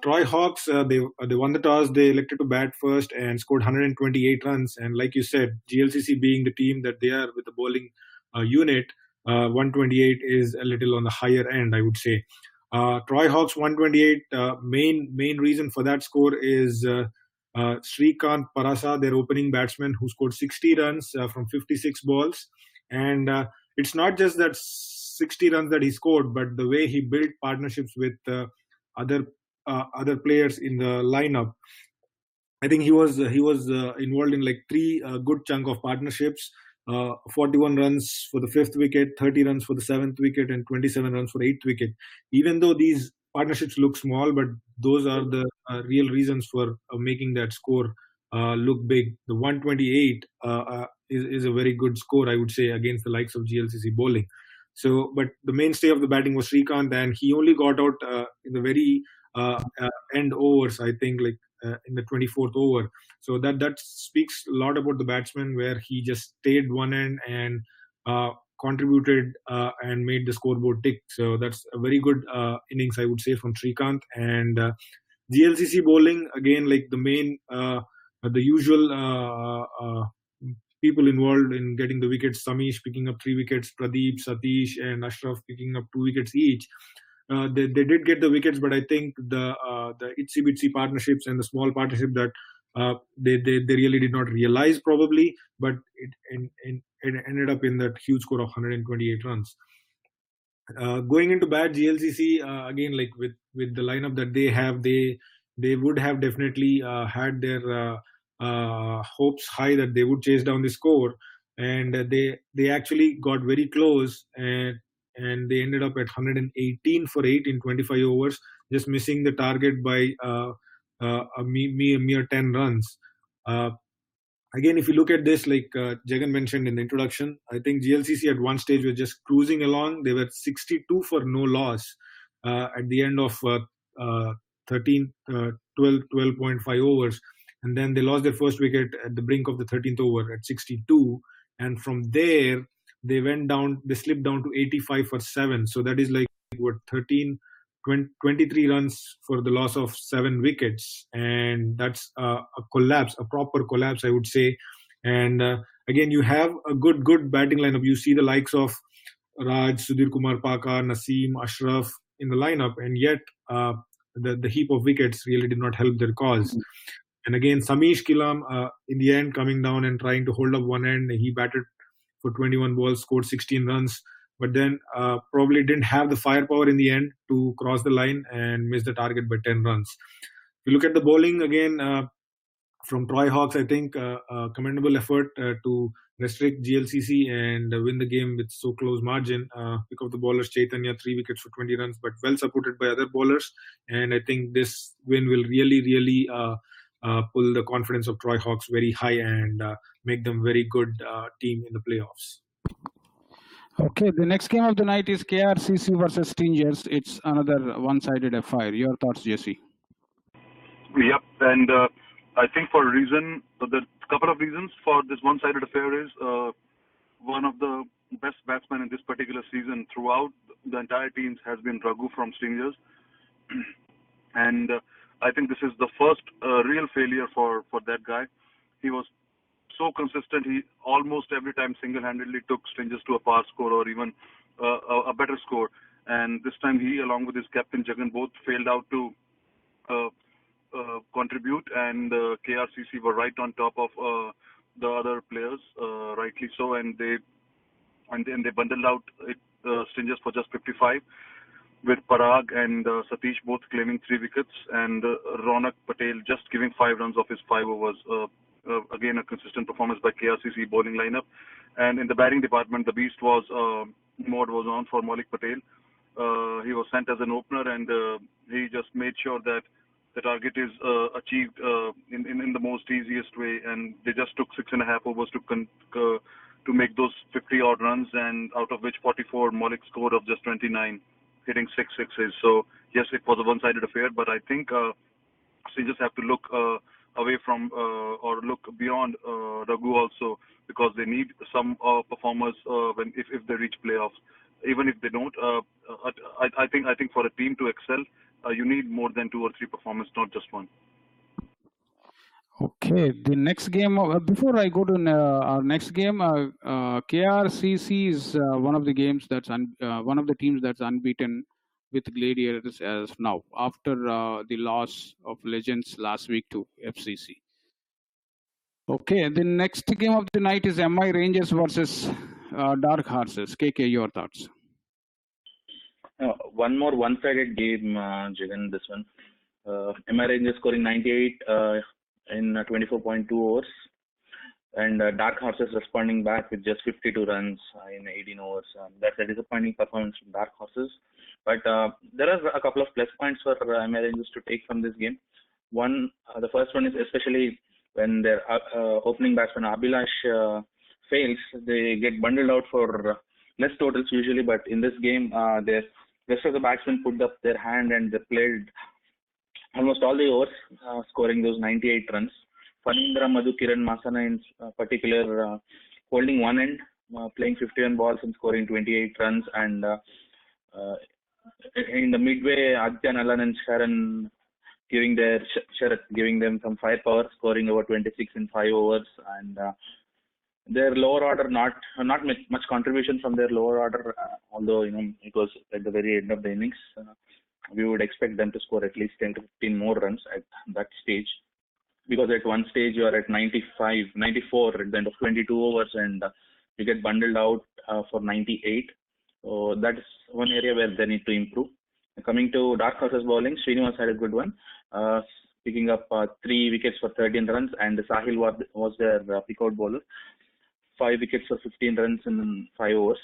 Troy Hawks, they won the toss. They elected to bat first and scored 128 runs. And like you said, GLCC being the team that they are with the bowling unit, 128 is a little on the higher end, I would say. Troy Hawks 128. Main reason for that score is Srikanth Parasa, their opening batsman, who scored 60 runs from 56 balls. And it's not just that 60 runs that he scored, but the way he built partnerships with other players in the lineup. I think he was involved in like three good chunk of partnerships. 41 runs for the 5th wicket, 30 runs for the 7th wicket, and 27 runs for 8th wicket. Even though these partnerships look small, but those are the real reasons for making that score look big. The 128 is a very good score, I would say, against the likes of GLCC bowling. So, but the mainstay of the batting was Srikanth, and he only got out in the very end overs, I think, like in the 24th over. So that speaks a lot about the batsman, where he just stayed one end and contributed and made the scoreboard tick. So that's a very good innings, I would say, from Srikanth. And GLCC bowling, again, like the usual people involved in getting the wickets. Samish picking up 3 wickets, Pradeep, Satish, and Ashraf picking up 2 wickets each. They did get the wickets, but I think the itsy bitsy partnerships and the small partnership that they really did not realize probably, but it ended up in that huge score of 128 runs. Going into bat, GLCC again, like with the lineup that they have, they would have definitely had their hopes high that they would chase down the score, and they actually got very close, and they ended up at 118 for 8 in 25 overs, just missing the target by a mere 10 runs. Again, if you look at this, like Jagan mentioned in the introduction, I think GLCC at one stage was just cruising along. They were 62 for no loss at the end of 12.5 overs. And then they lost their first wicket at the brink of the 13th over at 62. And from there, they slipped down to 85 for 7. So that is like, 23 runs for the loss of 7 wickets. And that's a proper collapse, I would say. And again, you have a good batting lineup. You see the likes of Raj, Sudhir Kumar Paka, Naseem, Ashraf in the lineup. And yet, the heap of wickets really did not help their cause. And again, Samish Kilam, in the end, coming down and trying to hold up one end. He batted for 21 balls, scored 16 runs, but then probably didn't have the firepower in the end to cross the line and miss the target by 10 runs. If you look at the bowling, again, from Troy Hawks, I think commendable effort to restrict GLCC and win the game with so close margin. Pick up the bowlers, Chaitanya, 3 wickets for 20 runs, but well supported by other bowlers. And I think this win will really pull the confidence of Troy Hawks very high and make them very good team in the playoffs. Okay, the next game of the night is KRCC versus Stingers. It's another one-sided affair. Your thoughts, Jesse? Yep, and I think for the couple of reasons for this one-sided affair is one of the best batsmen in this particular season throughout the entire teams has been Raghu from Stingers, and I think this is the first real failure for that guy. He was so consistent. He almost every time single-handedly took Stingers to a par score or even a better score. and this time he, along with his captain Jagan, both failed out to contribute, and KRCC were right on top of the other players, rightly so, and they bundled out Stingers for just 55, with Parag and Satish both claiming 3 wickets, and Ronak Patel just giving 5 runs off his 5 overs. Again, a consistent performance by KRCC bowling lineup. And in the batting department, the beast was mode was on for Maulik Patel. He was sent as an opener, and he just made sure that the target is achieved in the most easiest way. And they just took 6.5 overs to make those 50 odd runs, and out of which 44 Maulik scored of just 29, hitting 6 sixes. So yes, it was a one-sided affair, but I think Singers have to look away from or look beyond Raghu also, because they need some performers if they reach playoffs. Even if they don't, I think for a team to excel, you need more than 2 or 3 performers, not just one. Okay, the next game, before I go to our next game, KRCC is one of the games that's one of the teams that's unbeaten with Gladiators as now, after the loss of Legends last week to FCC. Okay, the next game of the night is MI Rangers versus Dark Horses. KK, your thoughts? One more one-sided game, Jagan, this one. MI Rangers scoring 98 in 24.2 overs, and Dark Horses responding back with just 52 runs in 18 overs. That's a disappointing performance from Dark Horses. But there are a couple of plus points for MI Rangers to take from this game. One, the first one is especially when their opening batsman Abhilash fails, they get bundled out for less totals usually. But in this game, the rest of the batsmen put up their hand and they played almost all the overs, scoring those 98 runs. Fanindra, Madhu, Kiran, Masana in particular holding one end, playing 51 balls and scoring 28 runs. And in the midway, Aditya, Nalan and Sharan giving them some firepower, scoring over 26 in 5 overs. And their lower order, not much contribution from their lower order, although it was at the very end of the innings. We would expect them to score at least 10 to 15 more runs at that stage, because at one stage you are at 95, 94 at the end of 22 overs, and you get bundled out for 98. So that is one area where they need to improve. Coming to Dark Horses bowling, Srinivas had a good one, picking up 3 wickets for 13 runs, and Sahil was their pick-out bowler, 5 wickets for 15 runs in 5 overs.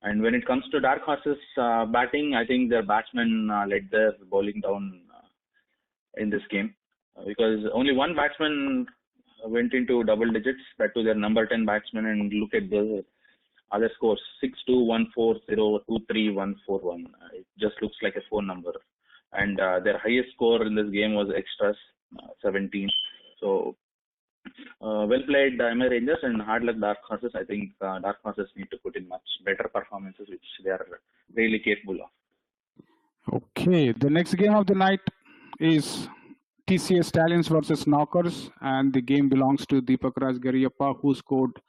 And when it comes to Dark Horses batting, I think their batsmen let their bowling down in this game, because only one batsman went into double digits, that to their number 10 batsman, and look at the other scores: 6-2, 1-4, 0, 2-3, 1-4-1. It just looks like a phone number. And their highest score in this game was extras, 17. So well played, MI Rangers, and hard luck Dark Horses. I think Dark Horses need to put in much better performances, which they are really capable of. Okay, the next game of the night is TCS Stallions versus Knockers, and the game belongs to Deepak Raj G S, who scored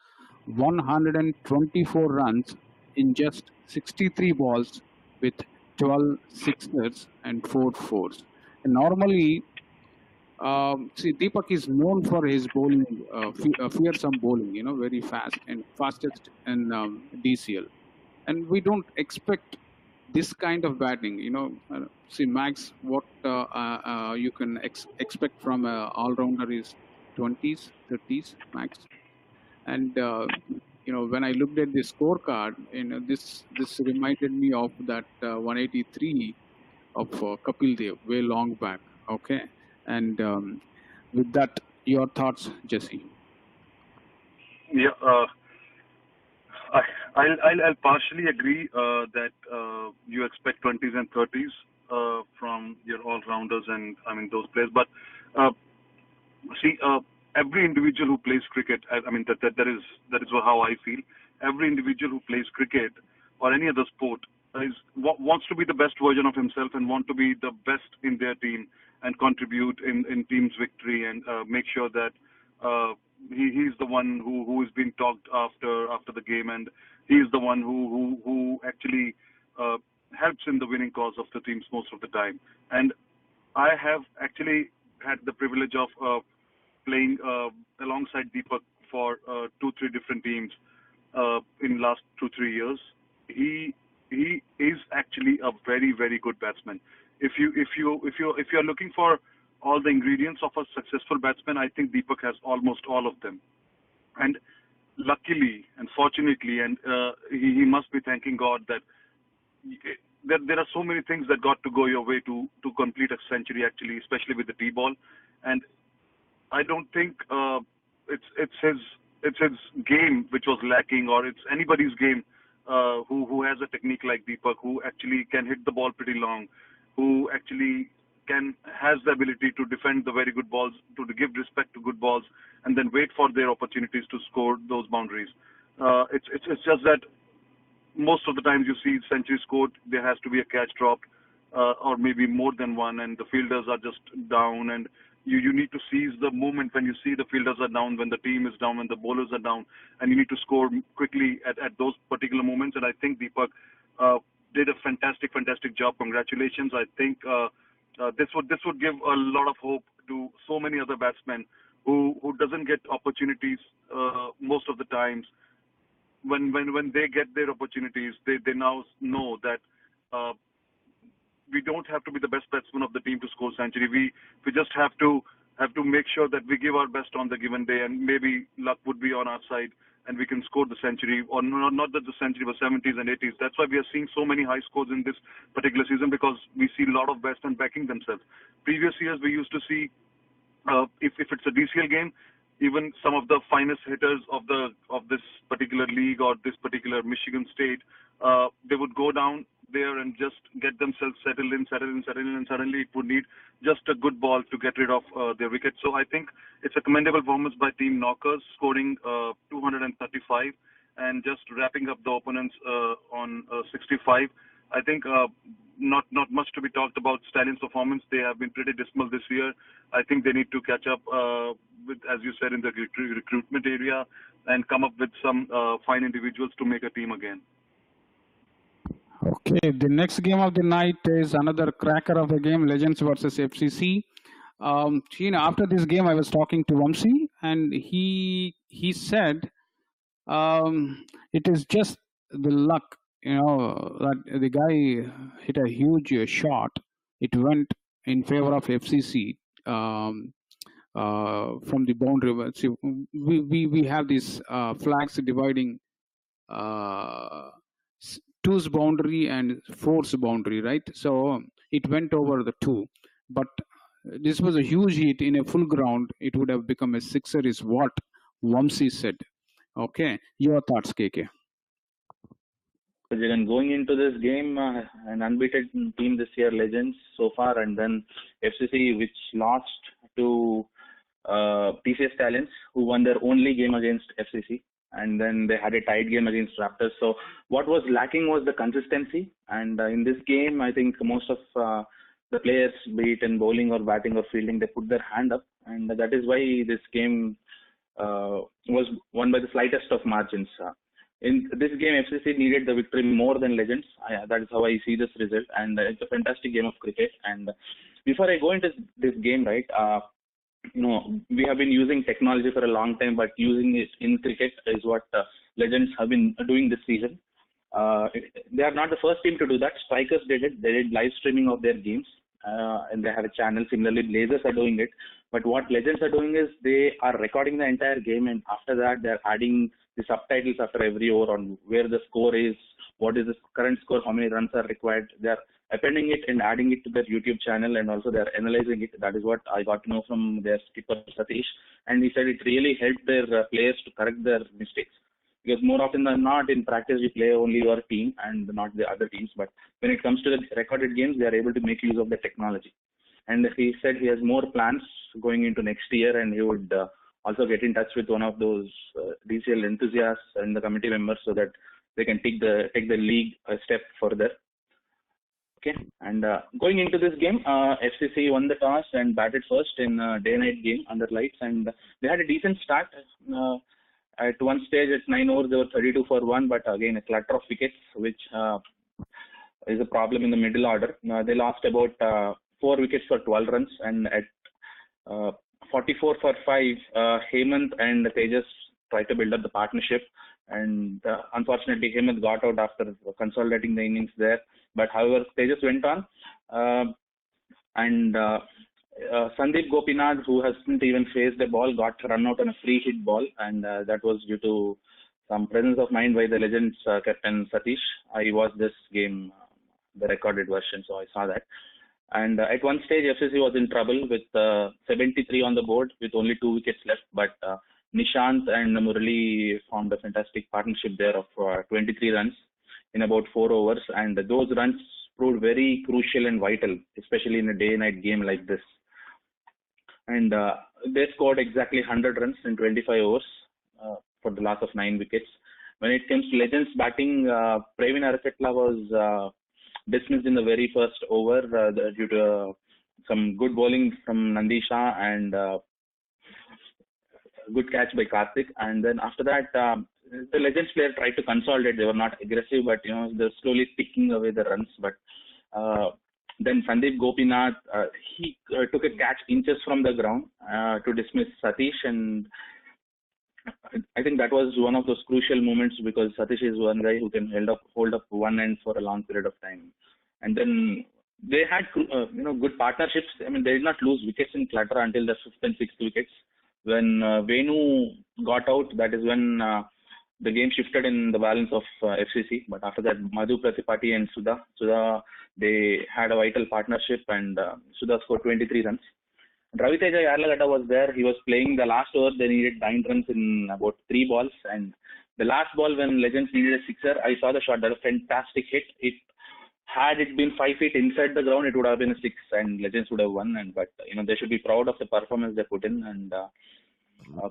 124 runs in just 63 balls with 12 sixers and 4 fours. And normally, Deepak is known for his bowling, fearsome bowling, very fast and fastest in DCL. And we don't expect this kind of batting, max, what you can expect from an all-rounder is 20s, 30s max. And, when I looked at the scorecard, this reminded me of that 183 of Kapil Dev, way long back, okay? And with that, your thoughts, Jesse? Yeah, I'll partially agree that you expect 20s and 30s from your all-rounders and those players. But every individual who plays cricket, that is how I feel. Every individual who plays cricket or any other sport wants to be the best version of himself and want to be the best in their team and contribute in team's victory and make sure that he's the one who is being talked after the game, and he's the one who actually helps in the winning cause of the teams most of the time. And I have actually had the privilege of playing alongside Deepak for 2-3 different teams in last 2-3 years. He is actually a very, very good batsman. If you're looking for all the ingredients of a successful batsman, I think Deepak has almost all of them. And luckily and fortunately, and he must be thanking God that there are so many things that got to go your way to complete a century, actually, especially with the T-ball. And I don't think it's his game which was lacking, or it's anybody's game who has a technique like Deepak, who actually can hit the ball pretty long, who actually has the ability to defend the very good balls, to give respect to good balls, and then wait for their opportunities to score those boundaries. It's just that most of the times you see century scored, there has to be a catch dropped, or maybe more than one, and the fielders are just down, and you need to seize the moment when you see the fielders are down, when the team is down, when the bowlers are down, and you need to score quickly at those particular moments. And I think Deepak did a fantastic job. Congratulations. I think this would give a lot of hope to so many other batsmen who doesn't get opportunities most of the times. When they get their opportunities, they now know that we don't have to be the best batsman of the team to score century. We just have to make sure that we give our best on the given day, and maybe luck would be on our side, and we can score the century, or not that the century was 70s and 80s. That's why we are seeing so many high scores in this particular season, because we see a lot of batsmen backing themselves. Previous years we used to see if it's a DCL game, even some of the finest hitters of this particular league or this particular Michigan state, they would go down there and just get themselves settled in, and suddenly it would need just a good ball to get rid of their wicket. So I think it's a commendable performance by Team Knockers, scoring 235 and just wrapping up the opponents on 65. I think not much to be talked about Stallion's performance. They have been pretty dismal this year. I think they need to catch up with, as you said, in the recruitment area, and come up with some fine individuals to make a team again. Okay, the next game of the night is another cracker of a game, Legends versus FCC. After this game, I was talking to Vamsi, and he said it is just the luck, that the guy hit a huge shot. It went in favor of FCC from the boundary. See, we have these flags dividing two's boundary and four's boundary, right? So it went over the two, but this was a huge hit in a full ground. It would have become a sixer, is what Vamsi said. Okay, your thoughts, KK? Jagan, going into this game, an unbeaten team this year, Legends so far, and then FCC, which lost to TCS Talents, who won their only game against FCC. And then they had a tied game against Raptors. So what was lacking was the consistency. And in this game, I think most of the players, be it in bowling or batting or fielding, they put their hand up. And that is why this game was won by the slightest of margins. In this game, FCC needed the victory more than Legends. That is how I see this result. And it's a fantastic game of cricket. And before I go into this game, right, we have been using technology for a long time, but using it in cricket is what Legends have been doing this season. They are not the first team to do that. Strikers did it. They did live streaming of their games, and they have a channel. Similarly, Blazers are doing it. But what Legends are doing is they are recording the entire game, and after that, they are adding the subtitles after every over on where the score is, what is the current score, how many runs are required. They are appending it and adding it to their YouTube channel, and also they're analyzing it. That is what I got to know from their skipper Satish, and he said it really helped their players to correct their mistakes, because more often than not in practice you play only your team and not the other teams, but when it comes to the recorded games, they are able to make use of the technology. And he said he has more plans going into next year, and he would also get in touch with one of those DCL enthusiasts and the committee members so that they can take the league a step further. Okay, and going into this game, FCC won the toss and batted first in day-night game under lights, and they had a decent start. At one stage, at 9 overs, they were 32 for 1, but again, a clutter of wickets, which is a problem in the middle order. They lost about 4 wickets for 12 runs, and at 44 for 5, Hemant and Tejas tried to build up the partnership, and unfortunately, Hemant got out after consolidating the innings there. But however, Tejas went on, and Sandeep Gopinath, who hasn't even faced the ball, got run out on a free hit ball, and that was due to some presence of mind by the Legends captain Satish. I watched this game, the recorded version, so I saw that. And at one stage, FCC was in trouble with 73 on the board with only 2 wickets left. But Nishant and Murali formed a fantastic partnership there of 23 runs in about 4 overs. And those runs proved very crucial and vital, especially in a day-night game like this. And they scored exactly 100 runs in 25 overs for the loss of 9 wickets. When it comes to Legends batting, Pravin Arakatla was dismissed in the very first over due to some good bowling from Nandisha and good catch by Karthik. And then after that, the Legends player tried to consolidate. They were not aggressive, but they're slowly picking away the runs. But then Sandeep Gopinath, he took a catch inches from the ground to dismiss Satish, and I think that was one of those crucial moments because Satish is one guy who can hold up one end for a long period of time. And then they had good partnerships. I mean, they did not lose wickets in clutter until the 5th and 6th wickets. When Venu got out, that is when the game shifted in the balance of FCC. But after that, Madhu Pratipati and Sudha, they had a vital partnership, and Sudha scored 23 runs. Raviteja Yarlagadda was there. He was playing the last over. They needed 9 runs in about 3 balls. And the last ball, when Legends needed a sixer, I saw the shot. That was a fantastic hit. Had it been 5 feet inside the ground, it would have been a 6, and Legends would have won. But they should be proud of the performance they put in. And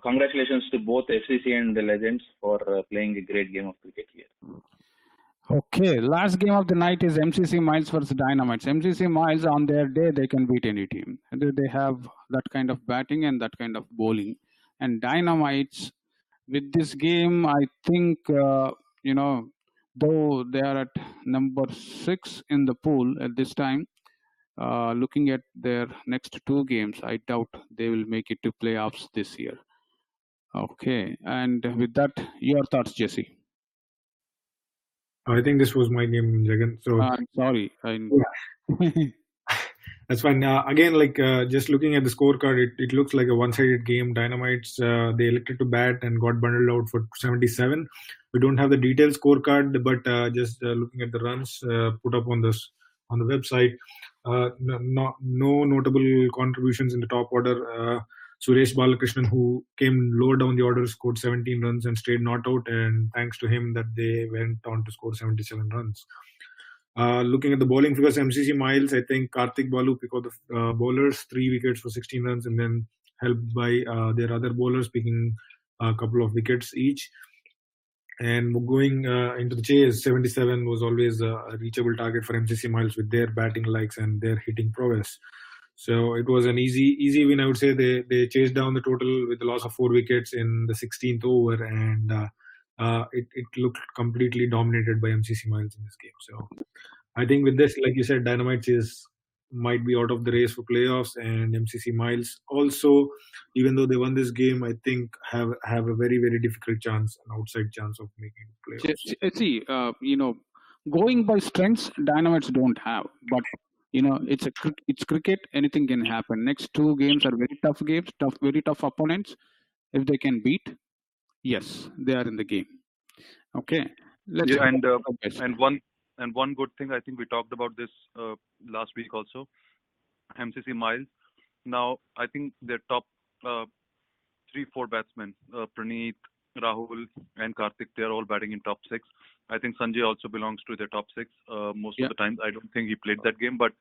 congratulations to both FCC and the Legends for playing a great game of cricket here. Okay, last game of the night is MCC Miles versus Dynamites. MCC Miles, on their day, they can beat any team. They have that kind of batting and that kind of bowling. And Dynamites, with this game, I think, though they are at number 6 in the pool at this time, looking at their next 2 games, I doubt they will make it to playoffs this year. Okay, and with that, your thoughts, Jesse? I think this was my game, Jagan. So sorry. That's fine. Again, just looking at the scorecard, it looks like a one-sided game. Dynamites, they elected to bat and got bundled out for 77. We don't have the detailed scorecard, but just looking at the runs put up on the website, no notable contributions in the top order. Suresh Balakrishnan, who came lower down the order, scored 17 runs and stayed not out, and thanks to him that they went on to score 77 runs. Looking at the bowling figures, MCC Miles, I think Karthik Balu picked out the bowlers, 3 wickets for 16 runs, and then helped by their other bowlers picking a couple of wickets each. And going into the chase, 77 was always a reachable target for MCC Miles with their batting likes and their hitting prowess. So it was an easy win, I would say. They chased down the total with the loss of 4 wickets in the 16th over, and it looked completely dominated by MCC Miles in this game. So I think with this, like you said, Dynamites might be out of the race for playoffs, and MCC Miles also, even though they won this game, I think have a very, very difficult chance, an outside chance of making playoffs. See, going by strengths, Dynamites don't have, but it's cricket. Anything can happen. Next 2 games are very tough games, very tough opponents. If they can beat, yes, they are in the game. Okay. And one good thing, I think we talked about this last week also, MCC Miles. Now, I think their top 3-4 batsmen, Praneeth, Rahul, and Karthik, they are all batting in top 6. I think Sanjay also belongs to the top 6 most of the time. I don't think he played that game, but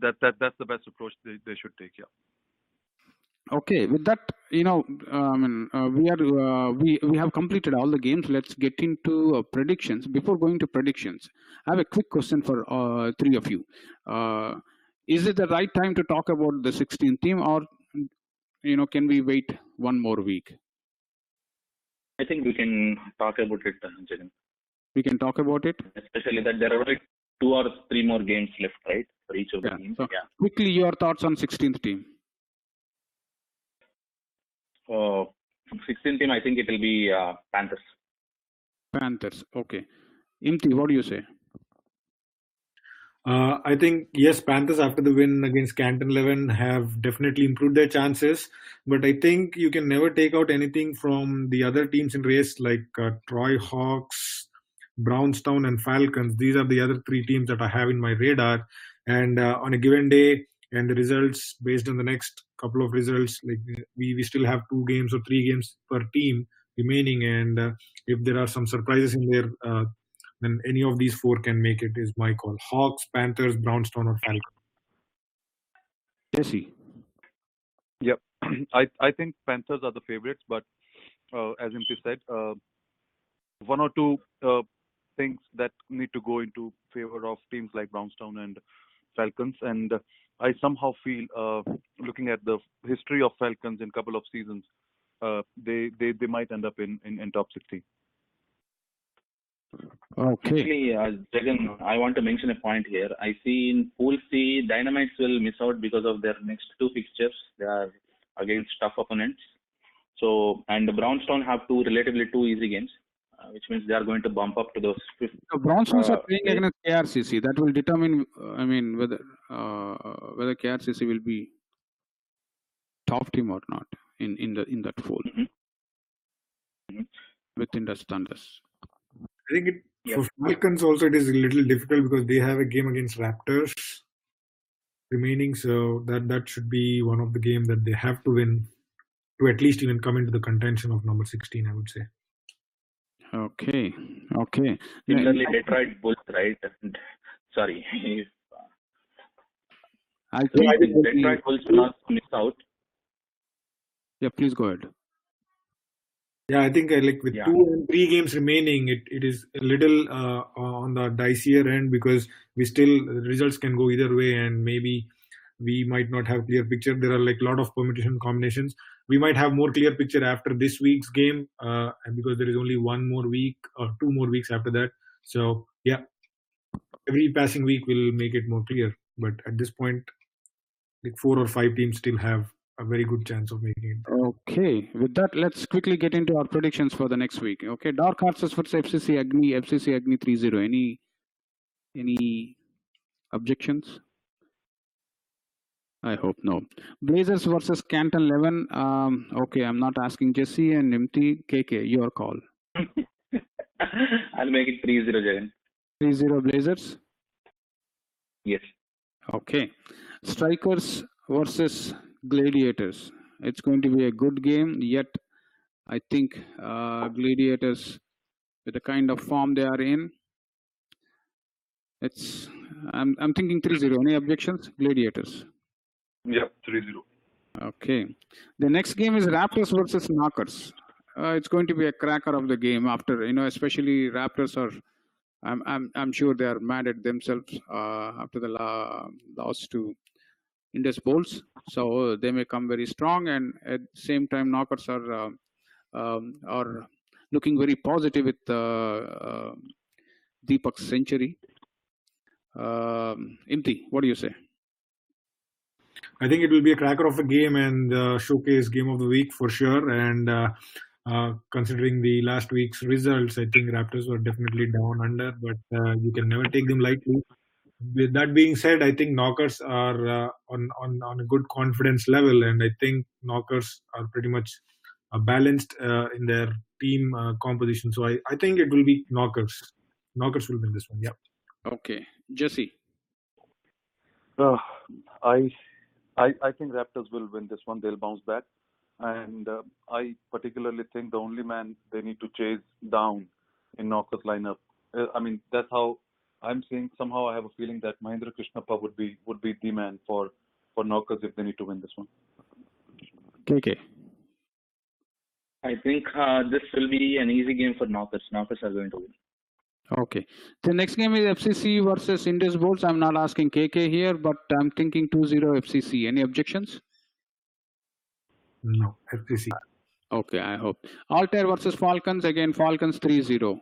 that's the best approach they should take. Yeah. Okay, with that, we have completed all the games. Let's get into predictions. Before going to predictions, I have a quick question for three of you. Is it the right time to talk about the 16th team, or can we wait one more week? I think we can talk about it, Jagan. We can talk about it. Especially that there are only 2 or 3 more games left, right, for each of the teams. So quickly, your thoughts on 16th team. 16th team, I think it will be Panthers. Panthers. Okay. Imti, what do you say? I think, yes, Panthers after the win against Canton 11 have definitely improved their chances. But I think you can never take out anything from the other teams in race like Troy Hawks, Brownstown and Falcons. These are the other 3 teams that I have in my radar. And on a given day and the results based on the next couple of results, like we still have 2 games or 3 games per team remaining. And if there are some surprises in there, then any of these 4 can make it, is my call. Hawks, Panthers, Brownstone, or Falcons. Jesse. Yep. I think Panthers are the favorites, but as Imti said, 1 or 2 things that need to go into favor of teams like Brownstown and Falcons. And I somehow feel, looking at the history of Falcons in a couple of seasons, they might end up in top 16. Okay. Actually, Jagan, I want to mention a point here. I see in Pool C, Dynamites will miss out because of their next 2 fixtures. They are against tough opponents. So, and the Brownstone have relatively 2 easy games, which means they are going to bump up to those 5th. So Brownstones are playing against KRCC. That will determine, whether KRCC will be top team or not in that fold. Within the standards. I think for Falcons also it is a little difficult because they have a game against Raptors remaining, so that should be one of the games that they have to win to at least even come into the contention of number 16, I would say. Okay. Similarly, Detroit Bulls, right? Sorry. I think Detroit Bulls will not miss out. Yeah, please go ahead. Yeah, I think like with 2 and 3 games remaining, it is a little on the dicier end because results can go either way, and maybe we might not have clear picture. There are like a lot of permutation combinations. We might have more clear picture after this week's game, because there is only 1 more week or 2 more weeks after that. So yeah, every passing week will make it more clear. But at this point, like 4 or 5 teams still have a very good chance of making it. Okay, with that, let's quickly get into our predictions for the next week. Okay, Dark Horses versus FCC Agni 3-0. Any objections? I hope no. Blazers versus Canton 11. Okay, I'm not asking Jesse and Imti. KK, your call. I'll make it 3-0, Jagan. 3-0 Blazers? Yes. Okay. Strikers versus Gladiators. It's going to be a good game, yet I think Gladiators, with the kind of form they are in, I'm thinking 3-0. Any objections? Gladiators. Yep, 3-0. Okay. The next game is Raptors versus Knockers. It's going to be a cracker of the game after, especially Raptors are, I'm sure they are mad at themselves after the loss to Indus Bowls. So they may come very strong, and at the same time, Knockers are looking very positive with Deepak's century. Imti, what do you say? I think it will be a cracker of a game and showcase game of the week for sure. And considering the last week's results, I think Raptors were definitely down under, but you can never take them lightly. With that being said, I think Knockers are on a good confidence level, and I think Knockers are pretty much balanced in their team composition. So I think it will be Knockers. Knockers will win this one. Yeah. Okay, Jesse. I think Raptors will win this one. They'll bounce back, and I particularly think the only man they need to chase down in Knockers lineup. That's how I'm saying. Somehow I have a feeling that Mahendra Krishnappa would be the man for Knockers if they need to win this one. KK. I think this will be an easy game for Knockers. Knockers are going to win. Okay. The next game is FCC versus Indus Bulls. I'm not asking KK here, but I'm thinking 2-0 FCC. Any objections? No, FCC. Okay, I hope. Altair versus Falcons. Again, Falcons 3-0.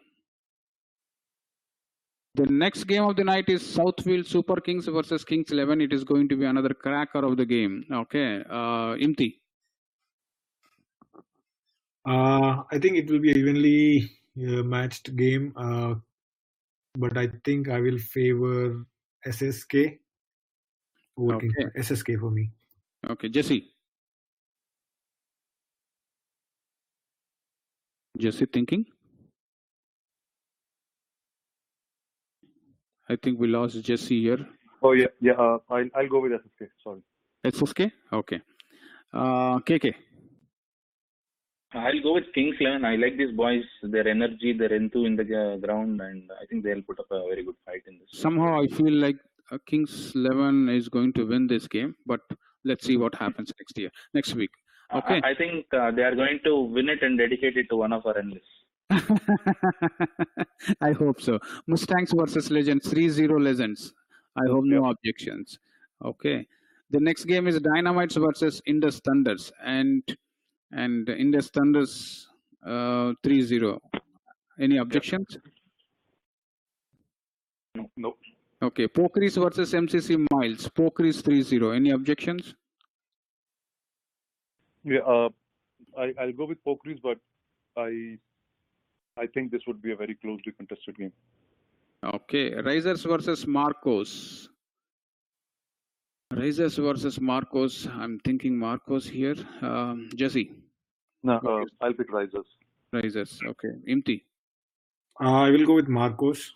The next game of the night is Southfield Super Kings versus Kings 11. It is going to be another cracker of the game. Okay. Imti. I think it will be an evenly matched game, but I think I will favor SSK over Kings. SSK for me. Okay, Jesse. Jesse thinking? I think we lost Jesse here. Oh yeah. I'll go with SSK. Sorry. SSK? Okay. KK. I'll go with Kings 11. I like these boys, their energy, their enthu in the ground, and I think they'll put up a very good fight in this. Somehow I feel like Kings 11 is going to win this game, but let's see what happens next week. Okay. I think they are going to win it and dedicate it to one of our analysts. I hope so. Mustangs versus Legends, 3-0 Legends. I hope no objections. Okay. The next game is Dynamites versus Indus Thunders, and Indus Thunders 3-0. Any objections? No. Okay. Pokeries versus MCC Miles. Pokeries 3-0. Any objections? Yeah. I'll go with Pokeries, but I think this would be a very closely contested game. Okay. Risers versus Marcos. Risers versus Marcos. I'm thinking Marcos here. Jesse. No, I'll pick Risers. Risers. Okay. Imti. I will go with Marcos.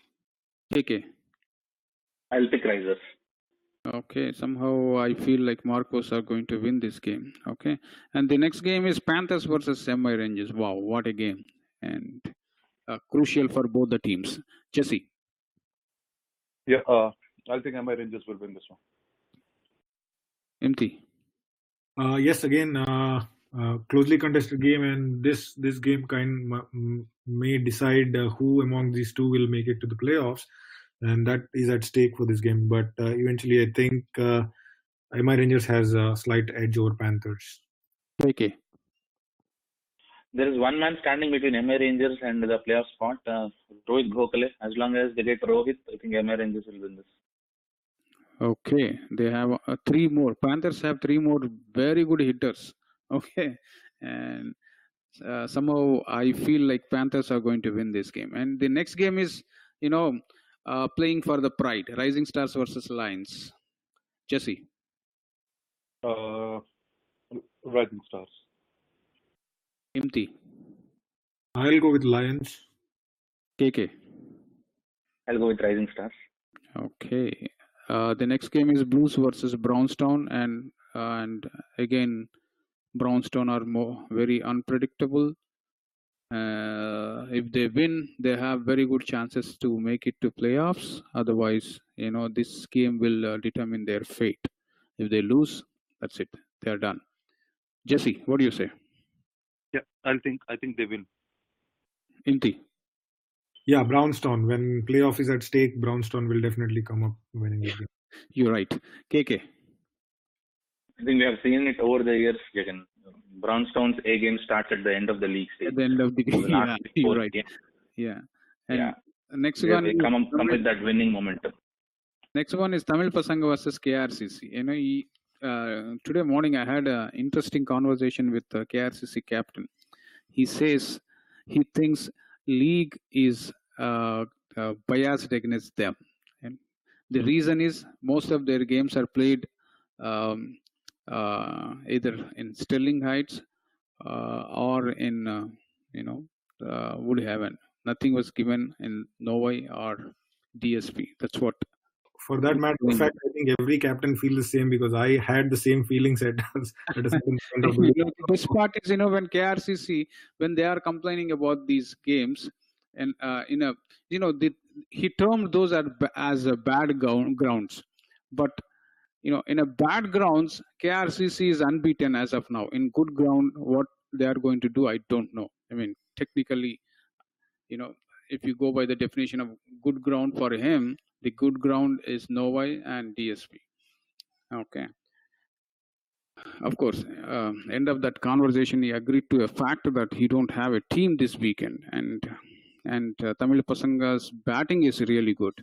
KK. I'll pick Risers. Okay. Somehow I feel like Marcos are going to win this game. Okay. And the next game is Panthers versus Semi Rangers. Wow, what a game. And crucial for both the teams. Jesse. Yeah. I think MI Rangers will win this one. Imti. Yes, again, closely contested game, and this game may decide who among these two will make it to the playoffs, and that is at stake for this game. But eventually, I think MI Rangers has a slight edge over Panthers. Okay. There is one man standing between MI Rangers and the playoff spot, Rohit Gokhale. As long as they get Rohit, I think MI Rangers will win this. Okay, they have 3 more. Panthers have 3 more very good hitters. Okay, and somehow I feel like Panthers are going to win this game. And the next game is, playing for the pride. Rising Stars versus Lions. Jesse. Rising Stars. Imti. I'll go with Lions. KK. I'll go with Rising Stars. Okay. The next game is Blues versus Brownstown, and again, Brownstown are very unpredictable. If they win, they have very good chances to make it to playoffs. Otherwise, this game will determine their fate. If they lose, that's it. They are done. Jesse, what do you say? Yeah, I think they win. Imti. Yeah, Brownstown. When playoff is at stake, Brownstown will definitely come up winning the game. You're right. KK. I think we have seen it over the years, Jagan. Brownstown's A game starts at the end of the league stage. At the end of the game, yeah, you're right. Games. Yeah. And next they, one they come with that winning momentum. Next one is Tamil Pasanga versus KRCC. Today morning I had an interesting conversation with the KRCC captain. He says he thinks league is biased against them, and the reason is most of their games are played either in Sterling Heights or in Woodhaven. Nothing was given in Novi or DSP. That's what. For that matter of fact, I think every captain feels the same, because I had the same feelings at a certain point of the The best part is, when KRCC, when they are complaining about these games, and he termed those as bad grounds, but in a bad grounds, KRCC is unbeaten as of now. In good ground, what they are going to do, I don't know. I mean, technically, if you go by the definition of good ground for him, the good ground is Novi and DSP. Okay. Of course, end of that conversation, he agreed to a fact that he don't have a team this weekend, and Tamil Pasanga's batting is really good.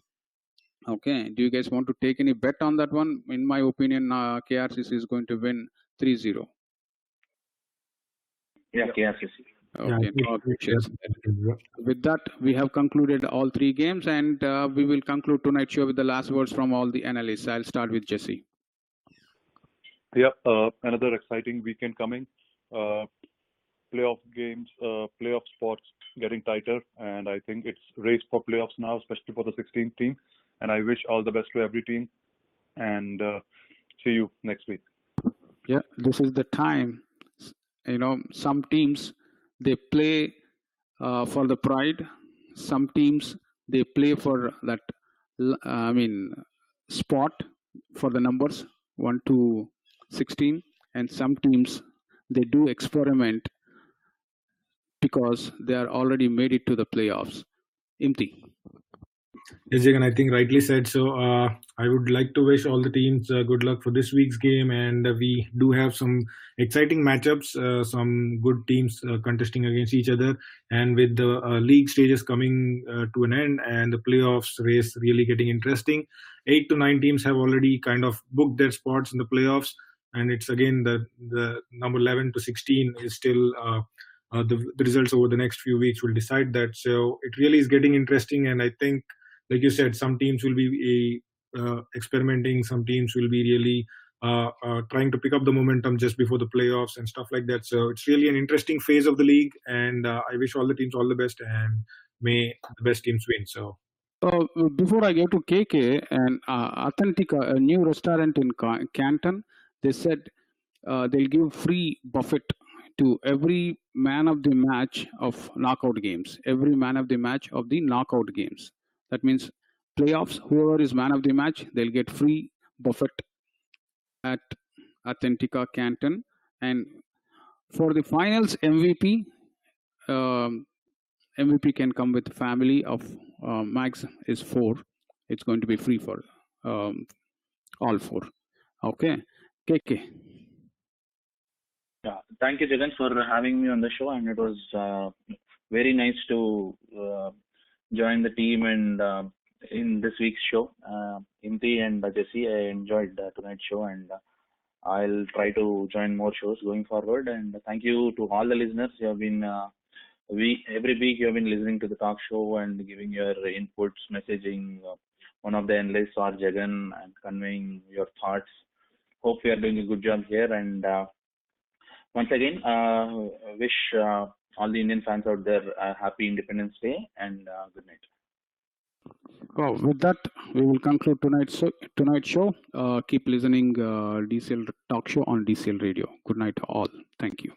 Okay, do you guys want to take any bet on that one? In my opinion, KRCC is going to win 3-0. Yeah, KRCC. Okay, with that, we have concluded all three games, and we will conclude tonight's show with the last words from all the analysts. I'll start with Jesse. Yeah, another exciting weekend coming. Playoff games, playoff spots getting tighter, and I think it's race for playoffs now, especially for the 16th team. And I wish all the best to every team, and see you next week. Yeah, this is the time. Some teams, they play for the pride. Some teams, they play for that, spot for the numbers 1 to 16. And some teams, they do experiment because they are already made it to the playoffs. Imti. Yes, Jagan, I think rightly said. So I would like to wish all the teams good luck for this week's game, and we do have some exciting matchups, some good teams contesting against each other, and with the league stages coming to an end and the playoffs race really getting interesting, 8 to 9 teams have already kind of booked their spots in the playoffs, and it's again the number 11 to 16 is still the results over the next few weeks will decide that. So it really is getting interesting, and I think, like you said, some teams will be experimenting, some teams will be really trying to pick up the momentum just before the playoffs and stuff like that. So it's really an interesting phase of the league, and I wish all the teams all the best, and may the best teams win. So before I go to KK and Authentica, a new restaurant in Canton, they said they'll give free buffet to every man of the match of knockout games. Every man of the match of the knockout games. That means playoffs, whoever is man of the match, they'll get free buffet at Authentica Canton. And for the finals, MVP can come with family of max is 4. It's going to be free for all 4. Okay. KK. Yeah, thank you, Jagan, for having me on the show, and it was very nice to join the team and in this week's show. Imti and Jesse, I enjoyed tonight's show, and I'll try to join more shows going forward. And thank you to all the listeners. You have been every week you have been listening to the talk show and giving your inputs, messaging one of the analysts or Jagan, and conveying your thoughts. Hope we are doing a good job here, and once again, wish all the Indian fans out there a happy Independence Day, and good night. Oh, with that, we will conclude tonight's show. Keep listening DCL Talk Show on DCL Radio. Good night to all. Thank you.